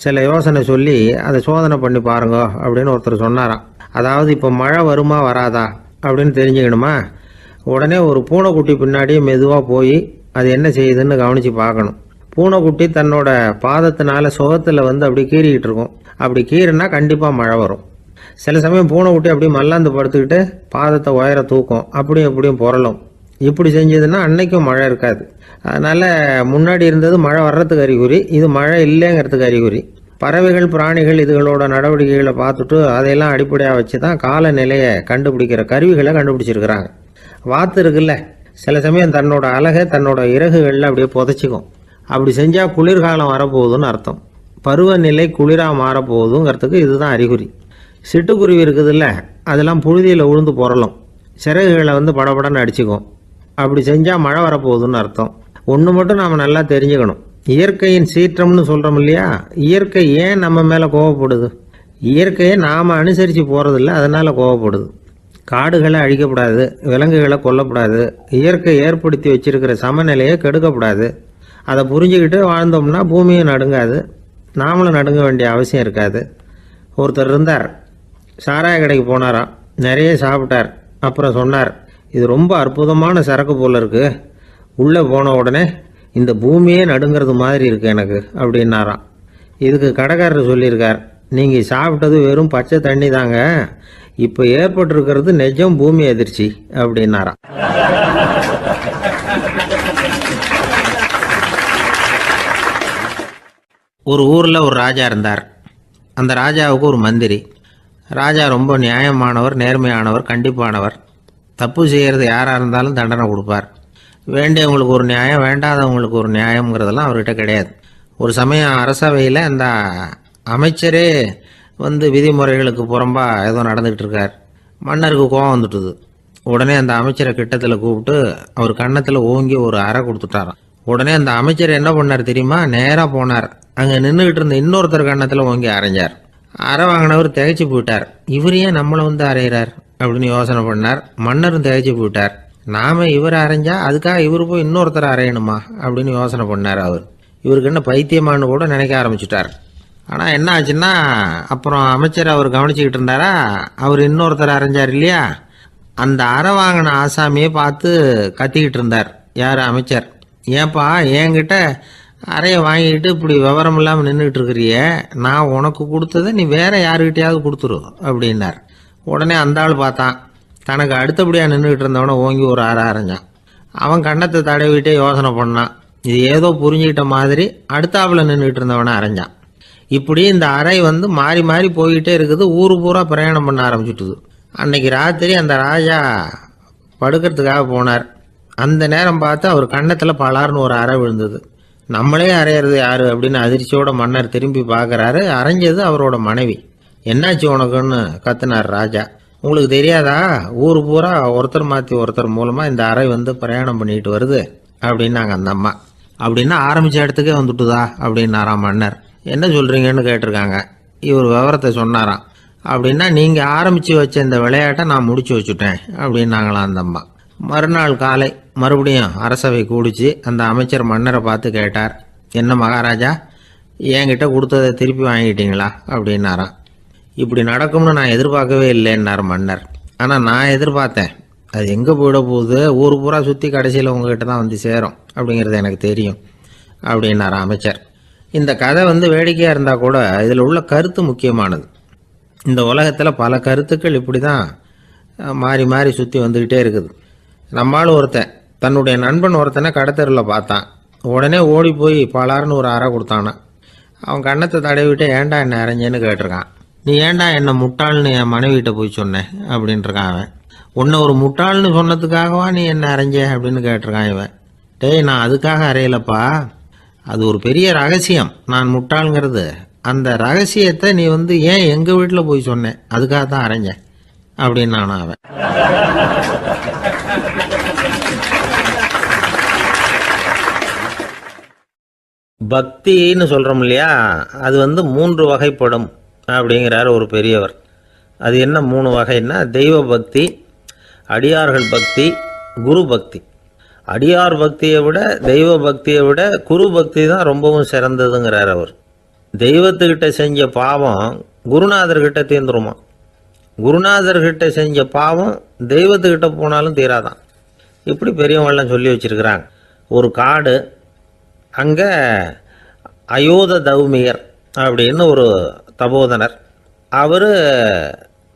சில யோசனை சொல்லி அதை சோதனை பண்ணி பாருங்க அப்படின்னு ஒருத்தர் சொன்னாராம். அதாவது இப்போ மழை வருமா வராதா அப்படின்னு தெரிஞ்சுக்கணுமா, உடனே ஒரு பூனைக்குட்டி பின்னாடியே மெதுவாக போய் அது என்ன செய்யுதுன்னு கவனித்து பார்க்கணும். பூனைக்குட்டி தன்னோட பாதத்தினால சுகத்தில் வந்து அப்படி கீறிக்கிட்டு இருக்கும். அப்படி கீறினா கண்டிப்பாக மழை வரும். சில சமயம் பூனைக்குட்டி அப்படியே மல்லாந்து படுத்துக்கிட்டு பாதத்தை உயர தூக்கும், அப்படியும் எப்படியும் புரளும். இப்படி செஞ்சதுன்னா அன்னைக்கும் மழை இருக்காது. அதனால் முன்னாடி இருந்தது மழை வர்றதுக்கு அறிகுறி, இது மழை இல்லைங்கிறதுக்கு அறிகுறி. பறவைகள் பிராணிகள் இதுகளோட நடவடிக்கைகளை பார்த்துட்டு அதையெல்லாம் அடிப்படையாக வச்சு தான் காலநிலையை கண்டுபிடிக்கிற கருவிகளை கண்டுபிடிச்சிருக்கிறாங்க. வாத்து இருக்குல்ல, சில சமயம் தன்னோட அழகை தன்னோட இறகுகளில் அப்படியே புதைச்சிக்கும். அப்படி செஞ்சால் குளிர்காலம் வரப்போகுதுன்னு அர்த்தம். பருவநிலை குளிராக மாறப்போகுதுங்கிறதுக்கு இதுதான் அறிகுறி. சிட்டுக்குருவி இருக்குதுல்ல, அதெல்லாம் புழுதியில் உழுந்து புரளும், சிறகுகளை வந்து படபடன்னு அடிச்சுக்கும். அப்படி செஞ்சால் மழை வரப்போகுதுன்னு அர்த்தம். ஒன்று மட்டும் நாம் நல்லா தெரிஞ்சுக்கணும், இயற்கையின் சீற்றம்னு சொல்கிறோம் இல்லையா, இயற்கை ஏன் நம்ம மேலே கோவப்படுது? இயற்கையை நாம் அனுசரித்து போகிறதில்ல, அதனால் கோவப்படுது. காடுகளை அழிக்கப்படாது, விலங்குகளை கொல்லப்படாது, இயற்கை ஏற்படுத்தி வச்சிருக்கிற சமநிலையை கெடுக்கப்படாது. அதை புரிஞ்சுக்கிட்டு வாழ்ந்தோம்னா பூமியும் நடுங்காது, நாமளும் நடுங்க வேண்டிய அவசியம் இருக்காது. ஒருத்தர் இருந்தார், சாராய கடைக்கு போனாராம், நிறைய சாப்பிட்டார். அப்புறம் சொன்னார், இது ரொம்ப அற்புதமான சரக்கு போல் இருக்குது, உள்ளே போன உடனே இந்த பூமியே நடுங்கிறது மாதிரி இருக்குது எனக்கு அப்படின்னாராம். இதுக்கு கடைக்காரர் சொல்லியிருக்கார், நீங்கள் சாப்பிட்டது வெறும் பச்சை தண்ணி தாங்க, இப்போ ஏற்பட்டிருக்கிறது நிஜம் பூமி அதிர்ச்சி அப்படின்னாராம். ஒரு ஊரில் ஒரு ராஜா இருந்தார். அந்த ராஜாவுக்கு ஒரு மந்திரி. ராஜா ரொம்ப நியாயமானவர், நேர்மையானவர், கண்டிப்பானவர். தப்பு செய்கிறது யாராக இருந்தாலும் தண்டனை கொடுப்பார். வேண்டியவங்களுக்கு ஒரு நியாயம், வேண்டாதவங்களுக்கு ஒரு நியாயங்கிறதெல்லாம் அவர்கிட்ட கிடையாது. ஒரு சமயம் அரசவையில் அந்த அமைச்சரே வந்து விதிமுறைகளுக்கு புறம்பா ஏதோ நடந்துக்கிட்டு இருக்கார். மன்னருக்கு கோபம் வந்துட்டுது. உடனே அந்த அமைச்சரை கிட்டத்தில் கூப்பிட்டு அவர் கன்னத்தில் ஓங்கி ஒரு அறை கொடுத்துட்டாராம். உடனே அந்த அமைச்சர் என்ன பண்ணார் தெரியுமா, நேராக போனார், அங்கே நின்றுக்கிட்டு இருந்த இன்னொருத்தர் கன்னத்தில் ஓங்கி அரைஞ்சார். அறை வாங்கினவர் திகைச்சு போயிட்டார். இவர் ஏன் நம்மளை வந்து அரைகிறார் அப்படின்னு யோசனை பண்ணார். மன்னரும் திகைச்சு போயிட்டார். நாம இவர் அரைஞ்சா அதுக்காக இவர் போய் இன்னொருத்தர் அரையணுமா அப்படின்னு யோசனை பண்ணார். இவருக்கு என்ன பைத்தியமானு கூட நினைக்க ஆரம்பிச்சுட்டார். ஆனால் என்ன ஆச்சுன்னா, அப்புறம் அமைச்சர் அவர் கவனிச்சுக்கிட்டு இருந்தாரா, அவர் இன்னொருத்தர் அரைஞ்சார் இல்லையா, அந்த அறை வாங்கின ஆசாமியை பார்த்து கத்திக்கிட்டு இருந்தார். யார்? அமைச்சர். ஏன்பா என்கிட்ட அறையை வாங்கிக்கிட்டு இப்படி விவரம் இல்லாமல் நின்றுக்கிட்டு இருக்கிறிய, நான் உனக்கு கொடுத்ததை நீ வேற யாருக்கிட்டையாவது கொடுத்துரு அப்படின்னார். உடனே அந்த ஆள் பார்த்தான், தனக்கு அடுத்தபடியாக நின்றுக்கிட்டு இருந்தவனை ஓங்கி ஒரு அறை அரைஞ்சான். அவன் கன்னத்தை தடவிட்டே யோசனை பண்ணான். இது ஏதோ புரிஞ்சுக்கிட்ட மாதிரி அடுத்தாப்புல நின்றுக்கிட்டு இருந்தவனை அரைஞ்சான். இப்படி இந்த அறை வந்து மாறி மாறி போய்கிட்டே இருக்குது. ஊரு பூரா பிரயாணம் பண்ண ஆரம்பிச்சுட்டுது. அன்னைக்கு ராத்திரி அந்த ராஜா படுக்கிறதுக்காக போனார். அந்த நேரம் பார்த்து அவர் கன்னத்தில் பலார்னு ஒரு அறை விழுந்தது. நம்மளே அரையிறது யாரு அப்படின்னு அதிர்ச்சியோட மன்னர் திரும்பி பார்க்குறாரு. அரைஞ்சது அவரோட மனைவி. என்னாச்சு உனக்குன்னு கத்துனார் ராஜா. உங்களுக்கு தெரியாதா, ஊர் பூரா ஒருத்தர் மாற்றி ஒருத்தர் மூலமாக இந்த அறை வந்து பிரயாணம் பண்ணிட்டு வருது அப்படின்னாங்க அந்த அம்மா. அப்படின்னா ஆரம்பித்த இடத்துக்கே வந்துட்டுதா அப்படின்னாராம் மன்னர். என்ன சொல்கிறீங்கன்னு கேட்டிருக்காங்க. இவர் விவரத்தை சொன்னாராம். அப்படின்னா நீங்கள் ஆரம்பித்து வச்ச இந்த விளையாட்டை நான் முடிச்சு வச்சுட்டேன் அப்படின்னாங்களாம் அந்த அம்மா. மறுநாள் காலை மறுபடியும் அரசவை கூடிச்சு அந்த அமைச்சர் மன்னரை பார்த்து கேட்டார், என்ன மகாராஜா, என்கிட்ட கொடுத்ததை திருப்பி வாங்கிட்டீங்களா அப்படின்னாராம். இப்படி நடக்கும்னு நான் எதிர்பார்க்கவே இல்லைன்னார் மன்னர். ஆனால் நான் எதிர்பார்த்தேன், அது எங்கே போயிட போகுது, ஊர் பூரா சுற்றி கடைசியில் உங்ககிட்ட தான் வந்து சேரும் அப்படிங்கிறது எனக்கு தெரியும் அப்படின்னார் அமைச்சர். இந்த கதை வந்து வேடிக்கையாக இருந்தால் கூட இதில் உள்ள கருத்து முக்கியமானது. இந்த உலகத்தில் பல கருத்துக்கள் இப்படி தான் மாறி மாறி சுற்றி வந்துக்கிட்டே இருக்குது. நம்மளால் ஒருத்தன் தன்னுடைய நண்பன் ஒருத்தனை கடத்தெருவில் பார்த்தான். உடனே ஓடி போய் பலார்னு ஒரு அறை கொடுத்தானா. அவன் கன்னத்தை தடவிட்டு ஏன்டா என்ன அரைஞ்சேன்னு கேட்டிருக்கான். நீ ஏன்டா என்ன முட்டாள்னு என் மனைவிட்ட போய் சொன்னேன் அப்படின்ட்டுருக்கான் அவன். உன்னை ஒரு முட்டாள்னு சொன்னதுக்காகவா நீ என்ன அரைஞ்ச அப்படின்னு கேட்டிருக்கான் இவன். டேய், நான் அதுக்காக அறையலப்பா, அது ஒரு பெரிய ரகசியம் நான் முட்டாளுங்கிறது. அந்த ரகசியத்தை நீ வந்து ஏன் எங்கள் வீட்டில் போய் சொன்னேன், அதுக்காக தான் அரைஞ்சேன் அப்படின்னு நான் அவன். பக்தின்னு சொல்கிறோம் இல்லையா, அது வந்து 3 வகைப்படும் அப்படிங்கிறார் ஒரு பெரியவர். அது என்ன 3 வகைன்னா, தெய்வ பக்தி, அடியார்கள் பக்தி, குரு பக்தி. அடியார் பக்தியை விட, தெய்வ பக்தியை விட குரு பக்தி தான் ரொம்பவும் சிறந்ததுங்கிறார் அவர். தெய்வத்துக்கிட்ட செஞ்ச பாவம் குருநாதர்கிட்ட தீர்ந்துருமா, குருநாதர்கிட்ட செஞ்ச பாவம் தெய்வத்துக்கிட்ட போனாலும் தீராதான். இப்படி பெரியவங்களாம் சொல்லி வச்சிருக்கிறாங்க. ஒரு காடு, அங்கே அயோத தௌமியர் அப்படின்னு ஒரு தபோதனர், அவர்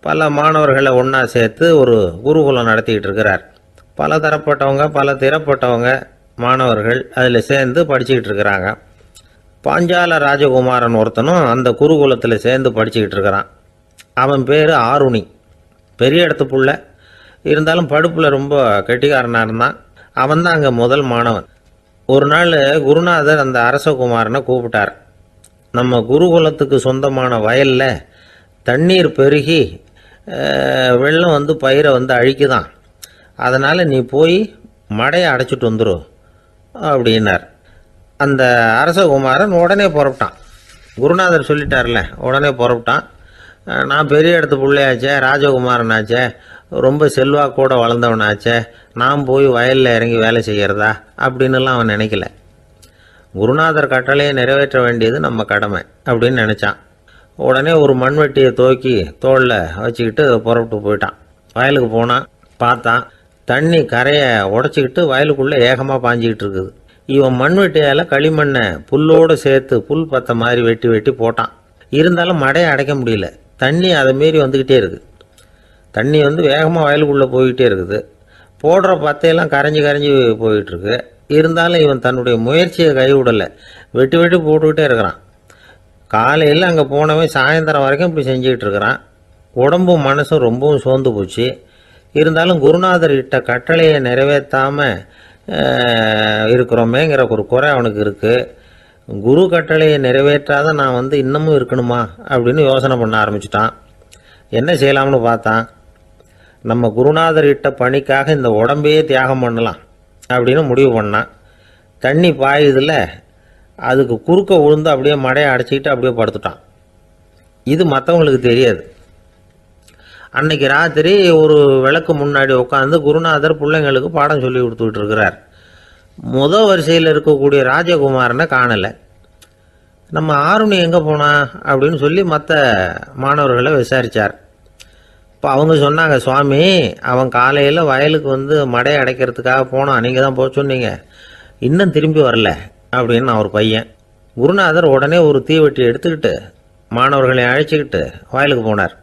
பல மாணவர்களை ஒன்றா சேர்த்து ஒரு குருகுலம் நடத்திக்கிட்டு இருக்கிறார். பல தரப்பட்டவங்க, பல திறப்பட்டவங்க மாணவர்கள் அதில் சேர்ந்து படிச்சுக்கிட்டு இருக்கிறாங்க. பாஞ்சால ராஜகுமாரன் ஒருத்தனும் அந்த குருகுலத்தில் சேர்ந்து படிச்சுக்கிட்டு இருக்கிறான். அவன் பேர் ஆருணி. பெரிய இடத்து புள்ள, இருந்தாலும் படுப்பில் ரொம்ப கெட்டிக்காரனாக இருந்தான். அவன் தான் அங்கே முதல் மாணவன். ஒரு நாள் குருநாதர் அந்த அரசகுமாரனை கூப்பிட்டார். நம்ம குருகுலத்துக்கு சொந்தமான வயலில் தண்ணீர் பெருகி வெள்ளம் வந்து பயிரை வந்து அழிக்குதான், அதனால் நீ போய் மடையை அடைச்சிட்டு வந்துடும் அப்படின்னார். அந்த அரசகுமாரன் உடனே புறப்பட்டான். குருநாதர் சொல்லிட்டார்ல, உடனே புறப்பட்டான். நான் பெரிய இடத்து பிள்ளையாச்சே, ராஜகுமாரனாச்சே, ரொம்ப செல்வாக்கூட வளர்ந்தவனாச்சே, நான் போய் வயலில் இறங்கி வேலை செய்கிறதா அப்படின்னுலாம் அவன் நினைக்கல. குருநாதர் கட்டளையை நிறைவேற்ற வேண்டியது நம்ம கடமை அப்படின்னு நினச்சான். உடனே ஒரு மண்வெட்டியை தூக்கி தோளில் வச்சுக்கிட்டு புறப்பட்டு போயிட்டான். வயலுக்கு போனான். பார்த்தான், தண்ணி கரையை உடச்சிக்கிட்டு வயலுக்குள்ளே ஏகமாக பாஞ்சிக்கிட்டு இருக்குது. இவன் மண்வெட்டியால் களிமண்ணை புல்லோடு சேர்த்து புல் பத்த மாதிரி வெட்டி வெட்டி போட்டான். இருந்தாலும் மடையை அடைக்க முடியல. தண்ணி அதை மீறி வந்துக்கிட்டே இருக்குது. தண்ணி வந்து வேகமாக வயலுக்குள்ளே போய்கிட்டே இருக்குது. போடுற பத்தையெல்லாம் கரைஞ்சி கரைஞ்சி போயிட்டுருக்கு. இருந்தாலும் இவன் தன்னுடைய முயற்சியை கைவிடலை. வெட்டி வெட்டி போட்டுக்கிட்டே இருக்கிறான். காலையில் அங்கே போனவன் சாயந்தரம் வரைக்கும் இப்படி செஞ்சுக்கிட்டு இருக்கிறான். உடம்பும் மனசும் ரொம்பவும் சோர்ந்து போச்சு. இருந்தாலும் குருநாதர் இட்ட கட்டளையை நிறைவேற்றாமல் இருக்கிறோமேங்கிற ஒரு குறை அவனுக்கு இருக்குது. குரு கட்டளையை நிறைவேற்றாத நான் வந்து இன்னமும் இருக்கணுமா அப்படின்னு யோசனை பண்ண ஆரம்பிச்சிட்டான். என்ன செய்யலாம்னு பார்த்தான். நம்ம குருநாதர் இட்ட பணிக்காக இந்த உடம்பையே தியாகம் பண்ணலாம் அப்படின்னு முடிவு பண்ணான். தண்ணி பாயுதில் அதுக்கு குறுக்க விழுந்து அப்படியே மடையை அடைச்சிக்கிட்டு அப்படியே படுத்துட்டான். இது மற்றவங்களுக்கு தெரியாது. அன்னைக்கு ராத்திரி ஒரு விளக்கு முன்னாடி உட்காந்து குருநாதர் பிள்ளைங்களுக்கு பாடம் சொல்லி கொடுத்துக்கிட்டு இருக்கிறார். முதல் வரிசையில் இருக்கக்கூடிய ராஜகுமாரனை காணலை. நம்ம ஆருணி எங்கே போனா அப்படின்னு சொல்லி மற்ற மாணவர்களை விசாரித்தார். இப்போ அவங்க சொன்னாங்க, சுவாமி அவன் காலையில் வயலுக்கு வந்து மடையை அடைக்கிறதுக்காக போனான், நீங்கள் தான் போக சொன்னீங்க, இன்னும் திரும்பி வரல அப்படின்னு அவர் பையன். குருநாதர் உடனே ஒரு தீவெட்டி எடுத்துக்கிட்டு மாணவர்களை அழைச்சிக்கிட்டு வயலுக்கு போனார்.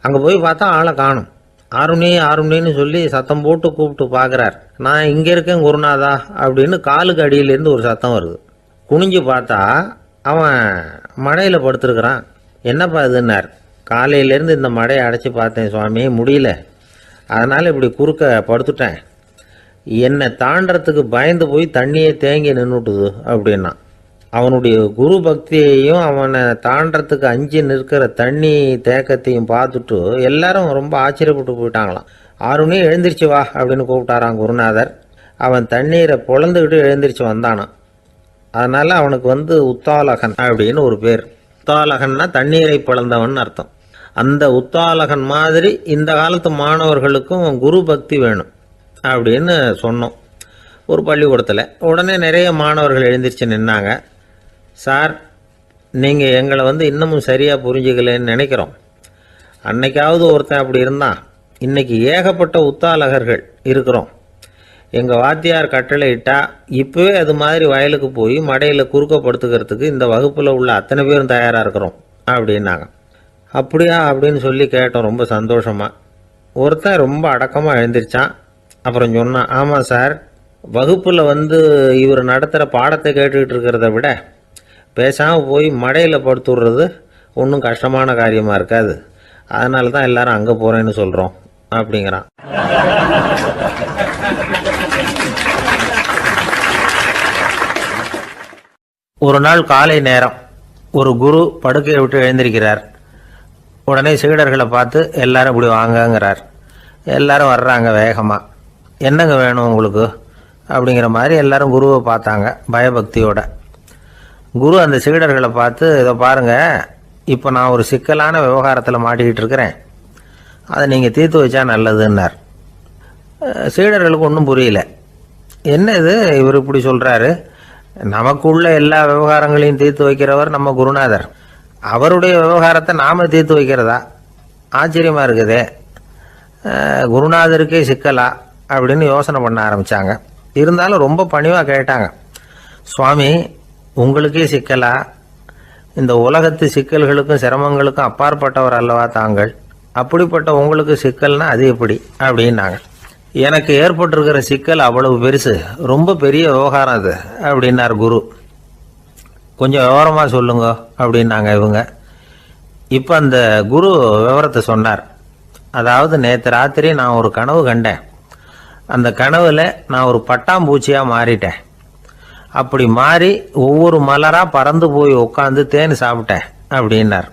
அங்கே போய் பார்த்தா ஆளை காணும். ஆருணி ஆருணின்னு சொல்லி சத்தம் போட்டு கூப்பிட்டு பார்க்குறார். நான் இங்கே இருக்கேன் குருநாதா அப்படின்னு காலுக்கு அடியிலேருந்து ஒரு சத்தம் வருது. குனிஞ்சு பார்த்தா அவன் மடையில் படுத்துருக்கிறான். என்னப்பா இதுன்னார். காலையிலேருந்து இந்த மடையை அடைச்சி பார்த்தேன் சுவாமி, முடியல, அதனால் இப்படி குறுக்க படுத்துட்டேன். என்னை தாண்டறதுக்கு பயந்து போய் தண்ணியே தேங்கி நின்றுட்டுது அப்படின்னா. அவனுடைய குரு பக்தியையும் அவனை தாண்டறதுக்கு அஞ்சு நிற்கிற தண்ணி தேக்கத்தையும் பார்த்துட்டு எல்லாரும் ரொம்ப ஆச்சரியப்பட்டு போயிட்டாங்களாம். ஆருணி எழுந்திரிச்சு வா அப்படின்னு கூப்பிட்டாரான் குருநாதர். அவன் தண்ணீரை பொழந்துக்கிட்டு எழுந்திரிச்சு வந்தானான். அதனால் அவனுக்கு வந்து உத்தாலகன் அப்படின்னு ஒரு பேர். உத்தாலகன்னா தண்ணீரை பிளந்தவன் அர்த்தம். அந்த உத்தாலகன் மாதிரி இந்த காலத்து மாணவர்களுக்கும் குரு பக்தி வேணும் அப்படின்னு சொன்னோம் ஒரு பள்ளிக்கூடத்தில். உடனே நிறைய மாணவர்கள் எழுந்திரிச்சு நின்னாங்க. சார், நீங்கள் எங்களை வந்து இன்னமும் சரியாக புரிஞ்சுக்கலன்னு நினைக்கிறோம். அன்னைக்காவது ஒருத்தன் அப்படி இருந்தான், இன்னைக்கு ஏகப்பட்ட உத்தாலகர்கள் இருக்கிறோம். எங்கள் வாத்தியார் கட்டளை இட்டா இப்போவே அது மாதிரி வயலுக்கு போய் மடையில் குறுக்கப்படுத்துக்கிறதுக்கு இந்த வகுப்பில் உள்ள அத்தனை பேரும் தயாராக இருக்கிறோம் அப்படின்னாங்க. அப்படியா அப்படின்னு சொல்லி கேட்டோம் ரொம்ப சந்தோஷமாக. ஒருத்தன் ரொம்ப அடக்கமாக எழுந்திரிச்சான். அப்புறம் சொன்னான், ஆமாம் சார், வகுப்பில் வந்து இவர் நடத்துகிற பாடத்தை கேட்டுக்கிட்டு இருக்கிறத விட பேசாமல் போய் மடையில் படுத்துடுறது ஒன்றும் கஷ்டமான காரியமாக இருக்காது, அதனால தான் எல்லாரும் அங்கே போகிறேன்னு சொல்கிறோம் அப்படிங்கிறான். ஒரு நாள் காலை நேரம் ஒரு குரு படுக்கையை விட்டு எழுந்திருக்கிறார். உடனே சீடர்களை பார்த்து எல்லாரும் இப்படி வாங்கங்கிறார். எல்லாரும் வர்றாங்க வேகமாக. என்னங்க வேணும் உங்களுக்கு அப்படிங்கிற மாதிரி எல்லாரும் குருவை பார்த்தாங்க பயபக்தியோட. குரு அந்த சீடர்களை பார்த்து, இதை பாருங்கள், இப்போ நான் ஒரு சிக்கலான விவகாரத்தில் மாட்டிக்கிட்டு இருக்கிறேன், அதை நீங்கள் தீர்த்து வச்சா நல்லதுன்னார். சீடர்களுக்கு ஒன்றும் புரியல. என்ன இது இவர் இப்படி சொல்கிறாரு, நமக்குள்ள எல்லா விவகாரங்களையும் தீர்த்து வைக்கிறவர் நம்ம குருநாதர், அவருடைய விவகாரத்தை நாம் தீர்த்து வைக்கிறதா, ஆச்சரியமாக இருக்குதே, குருநாதருக்கே சிக்கலா அப்படின்னு யோசனை பண்ண ஆரம்பித்தாங்க. இருந்தாலும் ரொம்ப பணிவாக கேட்டாங்க, சுவாமி உங்களுக்கே சிக்கலா? இந்த உலகத்து சிக்கல்களுக்கும் சிரமங்களுக்கும் அப்பாற்பட்டவர் அல்லவா தாங்கள், அப்படிப்பட்ட உங்களுக்கு சிக்கல்னா அது எப்படி அப்படின்னாங்க. எனக்கு ஏற்பட்டிருக்கிற சிக்கல் அவ்வளவு பெருசு, ரொம்ப பெரிய விவகாரம் அது அப்படின்னார் குரு. கொஞ்சம் விவரமாக சொல்லுங்க அப்படின்னாங்க இவங்க. இப்போ அந்த குரு விவரத்தை சொன்னார். அதாவது நேற்று ராத்திரி நான் ஒரு கனவு கண்டேன். அந்த கனவில் நான் ஒரு பட்டாம்பூச்சியாக மாறிட்டேன். அப்படி மாறி ஒவ்வொரு மலராக பறந்து போய் உட்காந்து தேன் சாப்பிட்டேன் அப்படின்னார்.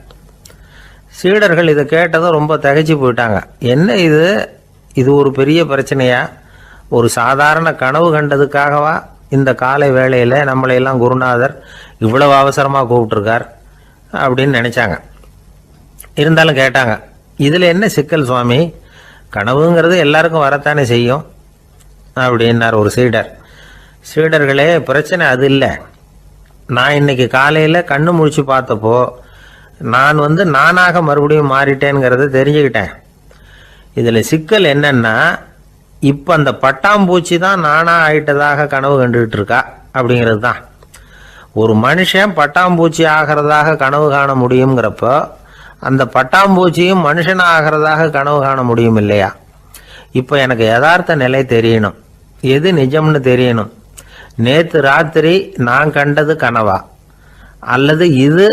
சீடர்கள் இதை கேட்டதும் ரொம்ப திகைச்சு போயிட்டாங்க. என்ன இது, இது ஒரு பெரிய பிரச்சனையா? ஒரு சாதாரண கனவு கண்டதுக்காகவா இந்த காலை வேளையில் நம்மளையெல்லாம் குருநாதர் இவ்வளவு அவசரமாக கூப்பிட்டுருக்கார் அப்படின்னு நினச்சாங்க. இருந்தாலும் கேட்டாங்க, இதில் என்ன சிக்கல் சுவாமி? கனவுங்கிறது எல்லாருக்கும் வரத்தானே செய்யும் அப்படின்னார் ஒரு சீடர். சீடர்களே, பிரச்சனை அது இல்லை. நான் இன்னைக்கு காலையில் கண்ணு முழிச்சு பார்த்தப்போ நான் நானாக மறுபடியும் மாறிட்டேங்கிறத தெரிஞ்சுக்கிட்டேன். இதில் சிக்கல் என்னன்னா, இப்போ அந்த பட்டாம்பூச்சி தான் நானாக ஆயிட்டதாக கனவு கண்டுகிட்டு இருக்கா அப்படிங்கிறது தான். ஒரு மனுஷன் பட்டாம்பூச்சி ஆகிறதாக கனவு காண முடியுங்கிறப்போ அந்த பட்டாம்பூச்சியும் மனுஷனாக ஆகிறதாக கனவு காண முடியும் இல்லையா? இப்போ எனக்கு யதார்த்த நிலை தெரியணும், எது நிஜம்னு தெரியணும். நேற்று ராத்திரி நான் கண்டது கனவா, அல்லது இது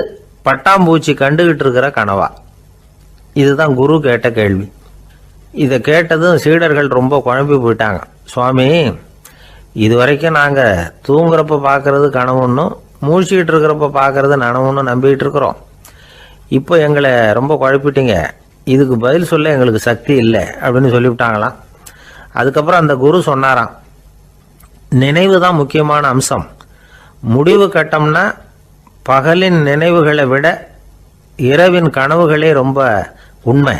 பட்டாம்பூச்சி கண்டுகிட்டு இருக்கிற கனவா? இதுதான் குரு கேட்ட கேள்வி. இதை கேட்டதும் சீடர்கள் ரொம்ப குழம்பி போயிட்டாங்க. சுவாமி, இது வரைக்கும் நாங்கள் தூங்குறப்ப பார்க்கறது கனவுன்னும் மூழ்கிட்டு இருக்கிறப்ப பார்க்கறது நனவுன்னு நம்பிக்கிட்டு இருக்கிறோம். இப்போ எங்களை ரொம்ப குழப்பிட்டீங்க, இதுக்கு பதில் சொல்ல எங்களுக்கு சக்தி இல்லை அப்படின்னு சொல்லிவிட்டாங்களாம். அதுக்கப்புறம் அந்த குரு சொன்னாராம், நினைவு தான் முக்கியமான அம்சம். முடிவு கட்டம்னா பகலின் நினைவுகளை விட இரவின் கனவுகளே ரொம்ப உண்மை.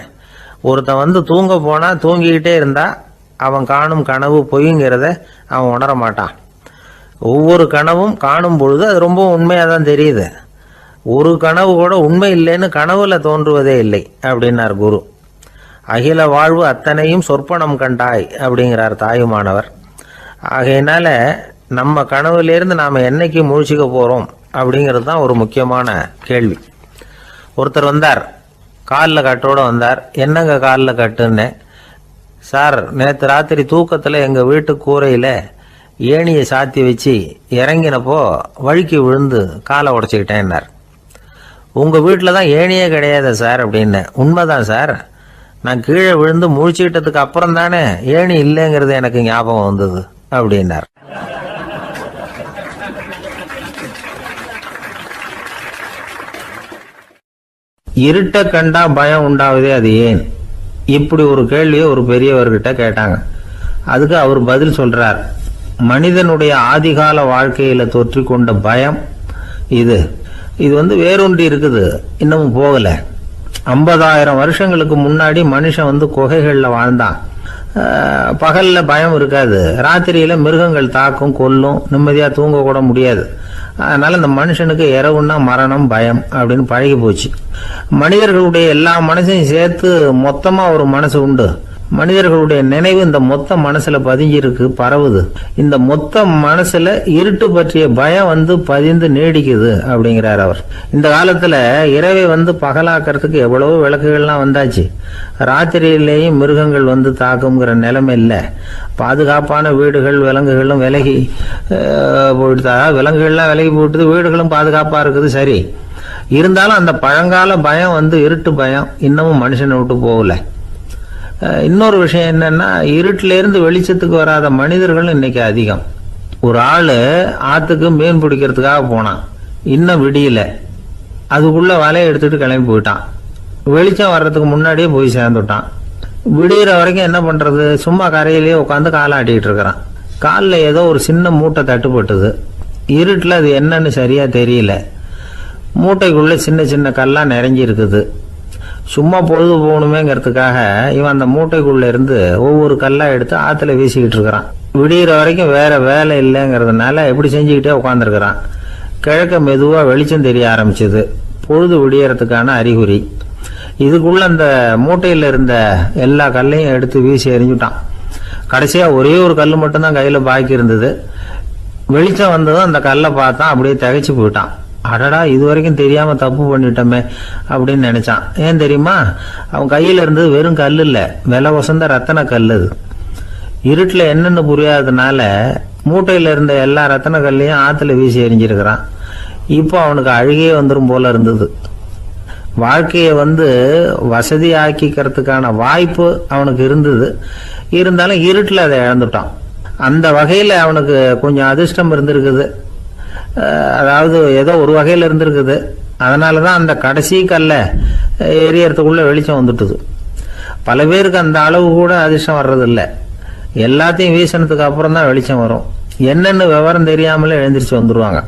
ஒருத்தன் தூங்க போனால் தூங்கிக்கிட்டே இருந்தால் அவன் காணும் கனவு பொய்ங்கிறத அவன் உணர மாட்டான். ஒவ்வொரு கனவும் காணும் பொழுது அது ரொம்ப உண்மையாக தான் தெரியுது. ஒரு கனவு கூட உண்மை இல்லைன்னு கனவுல தோன்றுவதே இல்லை அப்படின்னார் குரு. அகில வாழ்வு அத்தனையும் சொற்பனம் கண்டாய் அப்படிங்கிறார் தாயுமானவர். ஆகையினால நம்ம கனவுலேருந்து நாம் என்னைக்கு முழிச்சிக்க போகிறோம் அப்படிங்கிறது தான் ஒரு முக்கியமான கேள்வி. ஒருத்தர் வந்தார், காலில் கட்டோடு வந்தார். என்னங்க காலில் கட்டுன்னு? சார், நேற்று ராத்திரி தூக்கத்தில் எங்கள் வீட்டு கூரையில் ஏணியை சாத்தி வச்சு இறங்கினப்போ வழுக்கி விழுந்து காலை உடச்சிக்கிட்டேன்னார். உங்கள் வீட்டில் தான் ஏணியே கிடையாது சார் அப்படின்னு. உண்மைதான் சார், நான் கீழே விழுந்து முழிச்சுக்கிட்டதுக்கு அப்புறம் தானே ஏணி இல்லைங்கிறது எனக்கு ஞாபகம் வந்தது அப்படின்னார். இருட்ட கண்டா பயம் உண்டாவதே அது ஏன்? இப்படி ஒரு கேள்வியை ஒரு பெரியவர்கிட்ட கேட்டாங்க. அதுக்கு அவர் பதில் சொல்றார், மனிதனுடைய ஆதிகால வாழ்க்கையில தொற்றி கொண்ட பயம் இது வேரூன்றி இருக்குது, இன்னமும் போகல. 50,000 வருஷங்களுக்கு முன்னாடி மனுஷன் குகைகள்ல வாழ்ந்தான். பகல்ல பயம் இருக்காது, ராத்திரியில மிருகங்கள் தாக்கும் கொல்லும், நிம்மதியா தூங்க கூட முடியாது. அதனால இந்த மனுஷனுக்கு இரவுன்னா மரணம் பயம் அப்படின்னு பழகி போச்சு. மனிதர்களுடைய எல்லா மனசையும் சேர்த்து மொத்தமா ஒரு மனசு உண்டு. மனிதர்களுடைய நினைவு இந்த மொத்த மனசுல பதிஞ்சிருக்கு, பரவுது. இந்த மொத்த மனசுல இருட்டு பற்றிய பயம் பதிந்து நீடிக்குது அப்படிங்கிறார் அவர். இந்த காலத்துல இரவை பகலாக்கிறதுக்கு எவ்வளவோ விளக்குகள்லாம் வந்தாச்சு. ராத்திரியிலேயும் மிருகங்கள் தாக்குங்கிற நிலைமை இல்லை. பாதுகாப்பான வீடுகள் விலங்குகளும் விலகி போயிடுதா, விலங்குகள்லாம் விலகி போயிடுது, வீடுகளும் பாதுகாப்பா இருக்குது. சரி, இருந்தாலும் அந்த பழங்கால பயம் இருட்டு பயம் இன்னமும் மனுஷனை விட்டு போகல. இன்னொரு விஷயம் என்னன்னா, இருட்டில இருந்து வெளிச்சத்துக்கு வராத மனிதர்கள் இன்னைக்கு அதிகம். ஒரு ஆளு ஆத்துக்கு மீன் பிடிக்கிறதுக்காக போனான், இன்னும் விடியல, அதுக்குள்ள வலையை எடுத்துட்டு கிளம்பி போயிட்டான். வெளிச்சம் வர்றதுக்கு முன்னாடியே போய் சேர்ந்துட்டான். விடிகிற வரைக்கும் என்ன பண்றது, சும்மா கரையிலேயே உட்காந்து காலாட்டிட்டு இருக்கிறான். காலில் ஏதோ ஒரு சின்ன மூட்டை தட்டுப்பட்டுது. இருட்டில் அது என்னன்னு சரியா தெரியல. மூட்டைக்குள்ள சின்ன சின்ன கல்லா நிறைஞ்சி இருக்குது. சும்மா பொழுது போகணுமேங்கிறதுக்காக இவன் அந்த மூட்டைக்குள்ள இருந்து ஒவ்வொரு கல்லா எடுத்து ஆத்துல வீசிக்கிட்டு இருக்கிறான். விடிகிற வரைக்கும் வேற வேலை இல்லைங்கிறதுனால இப்படி செஞ்சுக்கிட்டே உட்காந்துருக்கிறான். கிழக்க மெதுவா வெளிச்சம் தெரிய ஆரம்பிச்சது. பொழுது விடியறதுக்கான அறிகுறி. இதுக்குள்ள அந்த மூட்டையில இருந்த எல்லா கல்லையும் எடுத்து வீசி எறிஞ்சுட்டான். கடைசியா ஒரே ஒரு கல் மட்டும்தான் கையில பாக்கி இருந்தது. வெளிச்சம் வந்ததும் அந்த கல்லை பார்த்தான். அப்படியே திகைச்சு போயிட்டான். அடடா, இது வரைக்கும் தெரியாம தப்பு பண்ணிட்டோமே அப்படின்னு நினைச்சான். ஏன் தெரியுமா? அவன் கையில இருந்தது வெறும் கல் இல்ல, விலை வசந்த ரத்தன கல். அது இருட்டுல என்னன்னு புரியாததுனால மூட்டையில இருந்த எல்லா ரத்தன கல்லையும் ஆத்துல வீசி எறிஞ்சிருக்கிறான். இப்போ அவனுக்கு அழுகே வந்துடும் போல இருந்தது. வாழ்க்கையை வசதி ஆக்கிக்கிறதுக்கான வாய்ப்பு அவனுக்கு இருந்தது. இருந்தாலும் இருட்டில் அதை இழந்துட்டான். அந்த வகையில் அவனுக்கு கொஞ்சம் அதிர்ஷ்டம் இருந்திருக்குது. அதாவது ஏதோ ஒரு வகையில் இருந்திருக்குது. அதனால தான் அந்த கடைசி கல்லை எரியறதுக்குள்ள வெளிச்சம் வந்துட்டுது. பல பேருக்கு அந்த அளவு கூட அதிர்ஷ்டம் வர்றதில்லை. எல்லாத்தையும் வீசினதுக்கு அப்புறம் தான் வெளிச்சம் வரும். என்னென்னு விவரம் தெரியாமலே எழுந்திரிச்சு வந்துடுவாங்க.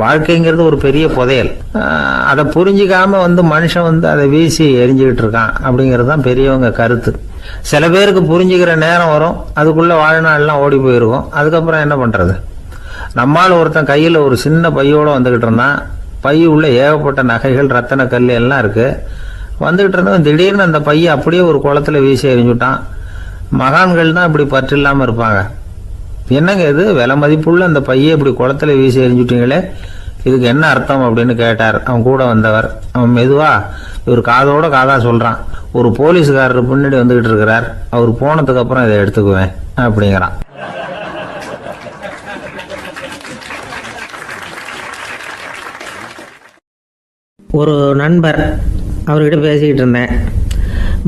வாழ்க்கைங்கிறது ஒரு பெரிய புதையல். அதை புரிஞ்சிக்காம மனுஷன் அதை வீசி எரிஞ்சுக்கிட்டு இருக்கான் அப்படிங்கிறது தான் பெரியவங்க கருத்து. சில பேருக்கு புரிஞ்சுக்கிற நேரம் வரும், அதுக்குள்ள வாழ்நாள்லாம் ஓடி போயிருக்கும். அதுக்கப்புறம் என்ன பண்றது? நம்மால் ஒருத்தன் கையில ஒரு சின்ன பையோட வந்துகிட்டு இருந்தான். பை உள்ள ஏகப்பட்ட நகைகள், ரத்தன கல் எல்லாம் இருக்கு. வந்துகிட்டு இருந்தவன் திடீர்னு அந்த பையை அப்படியே ஒரு குளத்துல வீசி எறிஞ்சுட்டான். மகான்கள் தான் இப்படி பற்று இல்லாம இருப்பாங்க. என்னங்க இது, விலை மதிப்புள்ள அந்த பையை இப்படி குளத்துல வீசி எறிஞ்சுட்டீங்களே, இதுக்கு என்ன அர்த்தம் அப்படின்னு கேட்டார் அவன் கூட வந்தவர். அவன் மெதுவா இவர் காதோட காதா சொல்றான். ஒரு போலீஸ்காரர் பின்னாடி வந்துகிட்டு இருக்கிறார், அவர் போனதுக்கு அப்புறம் இதை எடுத்துக்குவேன் அப்படிங்கிறான். ஒரு நண்பர், அவர்கிட்ட பேசிக்கிட்டு இருந்தேன்.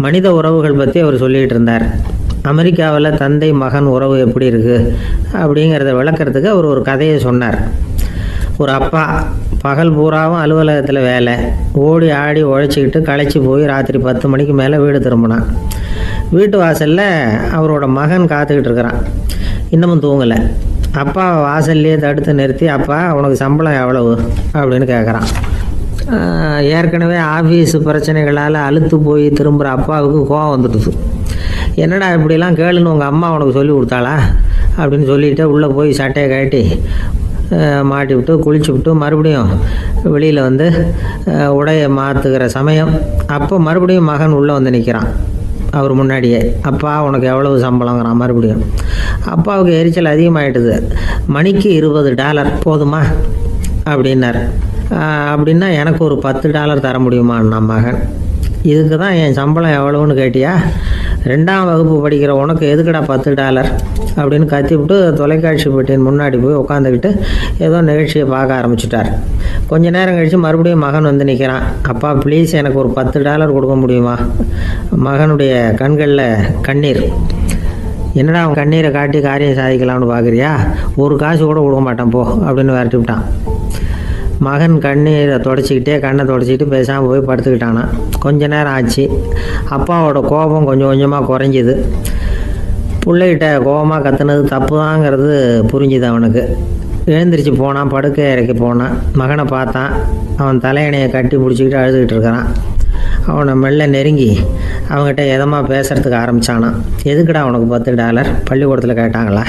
மனித உறவுகள் பற்றி அவர் சொல்லிகிட்டு இருந்தார். அமெரிக்காவில் தந்தை மகன் உறவு எப்படி இருக்குது அப்படிங்கிறத விளக்கிறதுக்கு அவர் ஒரு கதையை சொன்னார். ஒரு அப்பா பகல் பூராவும் அலுவலகத்தில் வேலை, ஓடி ஆடி உழைச்சிக்கிட்டு களைச்சி போய் ராத்திரி 10 மணிக்கு மேலே வீடு திரும்பினான். வீட்டு வாசலில் அவரோட மகன் காத்துக்கிட்டு இருக்கிறான். இன்னமும் தூங்கலை. அப்பா வாசல்லையே தடுத்து நிறுத்தி, அப்பா உனக்கு சம்பளம் எவ்வளவு அப்படின்னு கேட்குறான். ஏற்கனவே ஆஃபீஸ் பிரச்சனைகளால் அழுத்து போய் திரும்புகிற அப்பாவுக்கு கோவம் வந்துடுது. என்னடா இப்படிலாம் கேளுன்னு உங்கள் அம்மா உனக்கு சொல்லி கொடுத்தாளா அப்படின்னு சொல்லிவிட்டு உள்ளே போய் சட்டையை கட்டி மாட்டி விட்டு குளிச்சு விட்டு மறுபடியும் வெளியில் உடையை மாற்றுகிற சமயம் அப்போ மறுபடியும் மகன் உள்ளே நிற்கிறான் அவர் முன்னாடியே. அப்பா உனக்கு எவ்வளவு சம்பளங்கிறான் மறுபடியும். அப்பாவுக்கு எரிச்சல் அதிகமாகிட்டுது. மணிக்கு $20 போதுமா அப்படின்னார். அப்படின்னா எனக்கு ஒரு $10 தர முடியுமான்னா மகன். இதுக்கு தான் என் சம்பளம் எவ்வளவுன்னு கேட்டியா? 2ஆம் வகுப்பு படிக்கிற உனக்கு எதுக்குடா $10 அப்படின்னு கத்திவிட்டு தொலைக்காட்சி பெட்டியின் முன்னாடி போய் உட்காந்துக்கிட்டு ஏதோ நிகழ்ச்சியை பார்க்க ஆரம்பிச்சிட்டார். கொஞ்ச நேரம் கழித்து மறுபடியும் மகன் நிற்கிறான். அப்பா ப்ளீஸ் எனக்கு ஒரு $10 கொடுக்க முடியுமா? மகனுடைய கண்களில் கண்ணீர். என்னடா அவன் கண்ணீரை காட்டி காரியம் சாதிக்கலாம்னு பார்க்குறியா? ஒரு காசு கூட கொடுக்க மாட்டான் போ அப்படின்னு விரட்டி விட்டான். மகன் கண்ணீரை தொடச்சிக்கிட்டே கண்ணை தொடச்சிக்கிட்டு பேசாமல் போய் படுத்துக்கிட்டானா. கொஞ்ச நேரம் ஆச்சு. அப்பாவோட கோபம் கொஞ்சம் கொஞ்சமாக குறைஞ்சிது. பிள்ளைகிட்ட கோபமாக கத்துனது தப்பு தாங்கிறது புரிஞ்சுது அவனுக்கு. எழுந்திரிச்சு போனான், படுக்கை இறக்கி போனான். மகனை பார்த்தான். அவன் தலையணையை கட்டி பிடிச்சிக்கிட்டு அழுதுகிட்டு இருக்கிறான். அவனை மெல்ல நெருங்கி அவங்ககிட்ட எதமாக பேசுகிறதுக்கு ஆரம்பித்தானான். எதுக்குடா உனக்கு $10 பள்ளிக்கூடத்தில் கேட்டாங்களா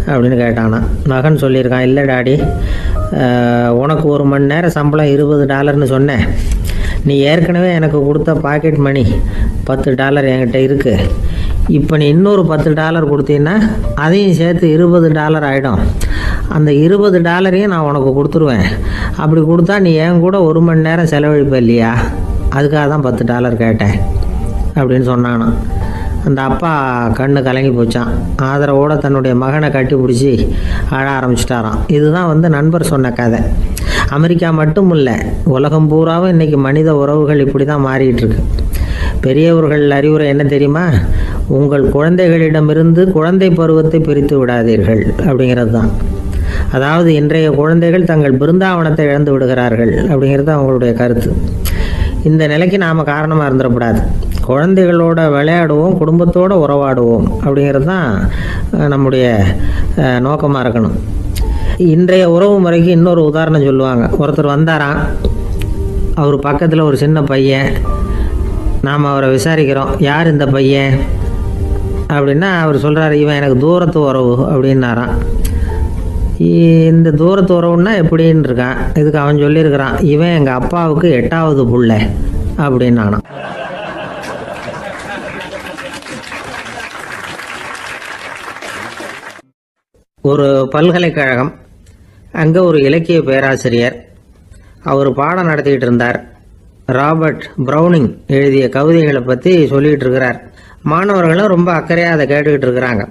அப்படின்னு கேட்டானான். மகன் சொல்லியிருக்கான், இல்லை டாடி, உனக்கு 1 மணி நேரம் சம்பளம் $20ன்னு சொன்னேன். நீ ஏற்கனவே எனக்கு கொடுத்த பாக்கெட் மணி $10 என்கிட்ட இருக்குது. இப்போ நீ இன்னொரு $10 கொடுத்தீங்கன்னா அதையும் சேர்த்து $20 ஆகிடும். அந்த $20 நான் உனக்கு கொடுத்துருவேன். அப்படி கொடுத்தா நீ என் கூட 1 மணி நேரம் செலவழிப்ப இல்லையா? அதுக்காக தான் $10 கேட்டேன் அப்படின்னு சொன்னானான். அந்த அப்பா கண்ணு கலங்கி போச்சான். ஆதரவோடு தன்னுடைய மகனை கட்டி பிடிச்சி அழ ஆரம்பிச்சிட்டாராம். இதுதான் நண்பர் சொன்ன கதை. அமெரிக்கா மட்டும் இல்லை, உலகம் பூராவும் இன்றைக்கி மனித உறவுகள் இப்படி தான் மாறிக்கிட்டு இருக்கு. பெரியவர்கள் அறிவுரை என்ன தெரியுமா? உங்கள் குழந்தைகளிடமிருந்து குழந்தை பருவத்தை பிரித்து விடாதீர்கள் அப்படிங்கிறது தான். அதாவது இன்றைய குழந்தைகள் தங்கள் பிருந்தாவனத்தை இழந்து விடுகிறார்கள் அப்படிங்கிறது அவங்களுடைய கருத்து. இந்த நிலைக்கு நாம் காரணமாக இருந்துடக்கூடாது. குழந்தைகளோட விளையாடுவோம், குடும்பத்தோடு உறவாடுவோம் அப்படிங்கிறது தான் நம்முடைய நோக்கமாக இருக்கணும். இன்றைய உறவு முறைக்கு இன்னொரு உதாரணம் சொல்லுவாங்க. ஒருத்தர் வந்தாராம். அவர் பக்கத்தில் ஒரு சின்ன பையன் நாம் அவரை விசாரிக்கிறோம், யார் இந்த பையன் அப்படின்னா அவர் சொல்கிறார், இவன் எனக்கு தூரத்து உறவு அப்படின்னாரான். இந்த தூரத்து உறவுன்னா எப்படின்னு இருக்கான். இதுக்கு அவன் சொல்லியிருக்கிறான், இவன் எங்கள் அப்பாவுக்கு 8வது புள்ள அப்படின்னானான். ஒரு பல்கலைக்கழகம், அங்கே ஒரு இலக்கிய பேராசிரியர், அவர் பாடம் நடத்திக்கிட்டு இருந்தார். ராபர்ட் ப்ரௌனிங் எழுதிய கவிதைகளை பற்றி சொல்லிகிட்டு இருக்கிறார். மாணவர்களும் ரொம்ப அக்கறையாக அதை கேட்டுக்கிட்டு இருக்கிறாங்க.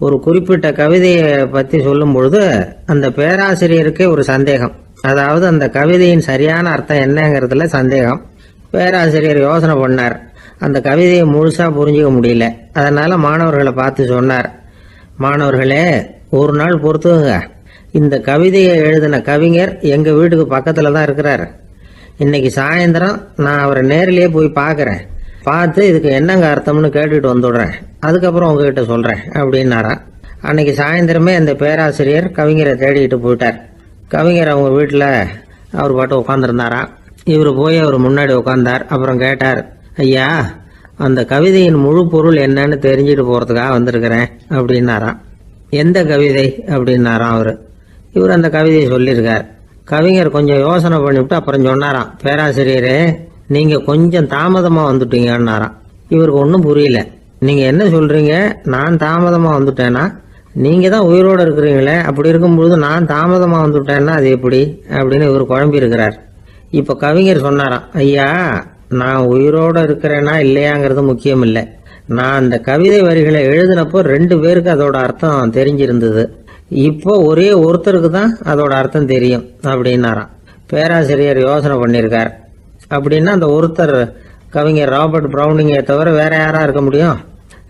ஒரு குறிப்பிட்ட கவிதையை பற்றி சொல்லும் பொழுது அந்த பேராசிரியருக்கே ஒரு சந்தேகம். அதாவது அந்த கவிதையின் சரியான அர்த்தம் என்னங்கிறதுல சந்தேகம். பேராசிரியர் யோசனை பண்ணார். அந்த கவிதையை முழுசாக புரிஞ்சிக்க முடியல. அதனால் மாணவர்களை பார்த்து சொன்னார், மாணவர்களே, ஒரு நாள் பொறுத்துங்க, இந்த கவிதையை எழுதின கவிஞர் எங்கள் வீட்டுக்கு பக்கத்தில் தான் இருக்கிறார். இன்னைக்கு சாயந்தரம் நான் அவரை நேரிலேயே போய் பார்க்குறேன். பார்த்து இதுக்கு என்னங்க அர்த்தம்னு கேட்டுட்டு வந்துடுறேன். அதுக்கப்புறம் உங்ககிட்ட சொல்கிறேன் அப்படின்னாராம். அன்னைக்கு சாயந்தரமே அந்த பேராசிரியர் கவிஞரை தேடிக்கிட்டு போயிட்டார். கவிஞர் அவங்க வீட்டில் அவர் பாட்டு உட்காந்துருந்தாராம். இவர் போய் அவர் முன்னாடி உட்காந்தார். அப்புறம் கேட்டார், ஐயா, அந்த கவிதையின் முழு பொருள் என்னன்னு தெரிஞ்சுட்டு போகிறதுக்காக வந்திருக்கிறேன் அப்படின்னாராம். எந்த கவிதை அப்படின்னாராம் அவர். இவர் அந்த கவிதையை சொல்லியிருக்கார். கவிஞர் கொஞ்சம் யோசனை பண்ணிவிட்டு அப்புறம் சொன்னாராம், பேராசிரியரே, நீங்கள் கொஞ்சம் தாமதமாக வந்துட்டீங்கன்னாராம். இவருக்கு ஒன்றும் புரியல. நீங்கள் என்ன சொல்கிறீங்க? நான் தாமதமாக வந்துட்டேன்னா? நீங்கள் தான் உயிரோடு இருக்கிறீங்களே, அப்படி இருக்கும்பொழுது நான் தாமதமாக வந்துட்டேன்னா அது எப்படி அப்படின்னு இவர் குழம்பி இருக்கிறார். இப்போ கவிஞர் சொன்னாராம், ஐயா, நான் உயிரோடு இருக்கிறேன்னா இல்லையாங்கிறது முக்கியம் இல்லை. நான் அந்த கவிதை வரிகளை எழுதினப்போ 2 பேருக்கு அதோட அர்த்தம் தெரிஞ்சிருந்தது. இப்போ ஒரே ஒருத்தருக்கு தான் அதோட அர்த்தம் தெரியும் அப்படின்னாராம். பேராசிரியர் யோசனை பண்ணியிருக்கார். அப்படின்னா அந்த ஒருத்தர் கவிஞர் ராபர்ட் ப்ரௌனிங்கை தவிர வேற யாரா இருக்க முடியும்?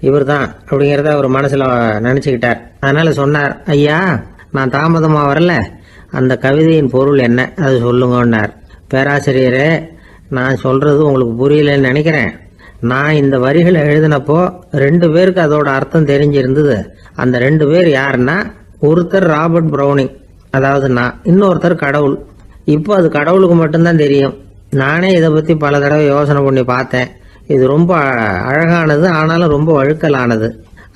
இவர் தான் அப்படிங்கிறத அவர் மனசில் நினச்சிக்கிட்டார். அதனால் சொன்னார், ஐயா, நான் தாமதமாக வரல, அந்த கவிதையின் பொருள் என்ன அது சொல்லுங்கன்னார். பேராசிரியரே, நான் சொல்கிறது உங்களுக்கு புரியலன்னு நினைக்கிறேன். நான் இந்த வரிகளை எழுதினப்போ 2 பேருக்கு அதோட அர்த்தம் தெரிஞ்சிருந்தது. அந்த 2 பேர் யாருன்னா, ஒருத்தர் ராபர்ட் ப்ரௌனிங், அதாவது நான், இன்னொருத்தர் கடவுள். இப்போ அது கடவுளுக்கு மட்டும்தான் தெரியும். நானே இதை பற்றி பல தடவை யோசனை பண்ணி பார்த்தேன். இது ரொம்ப அழகானது, ஆனாலும் ரொம்ப வழுக்கலானது.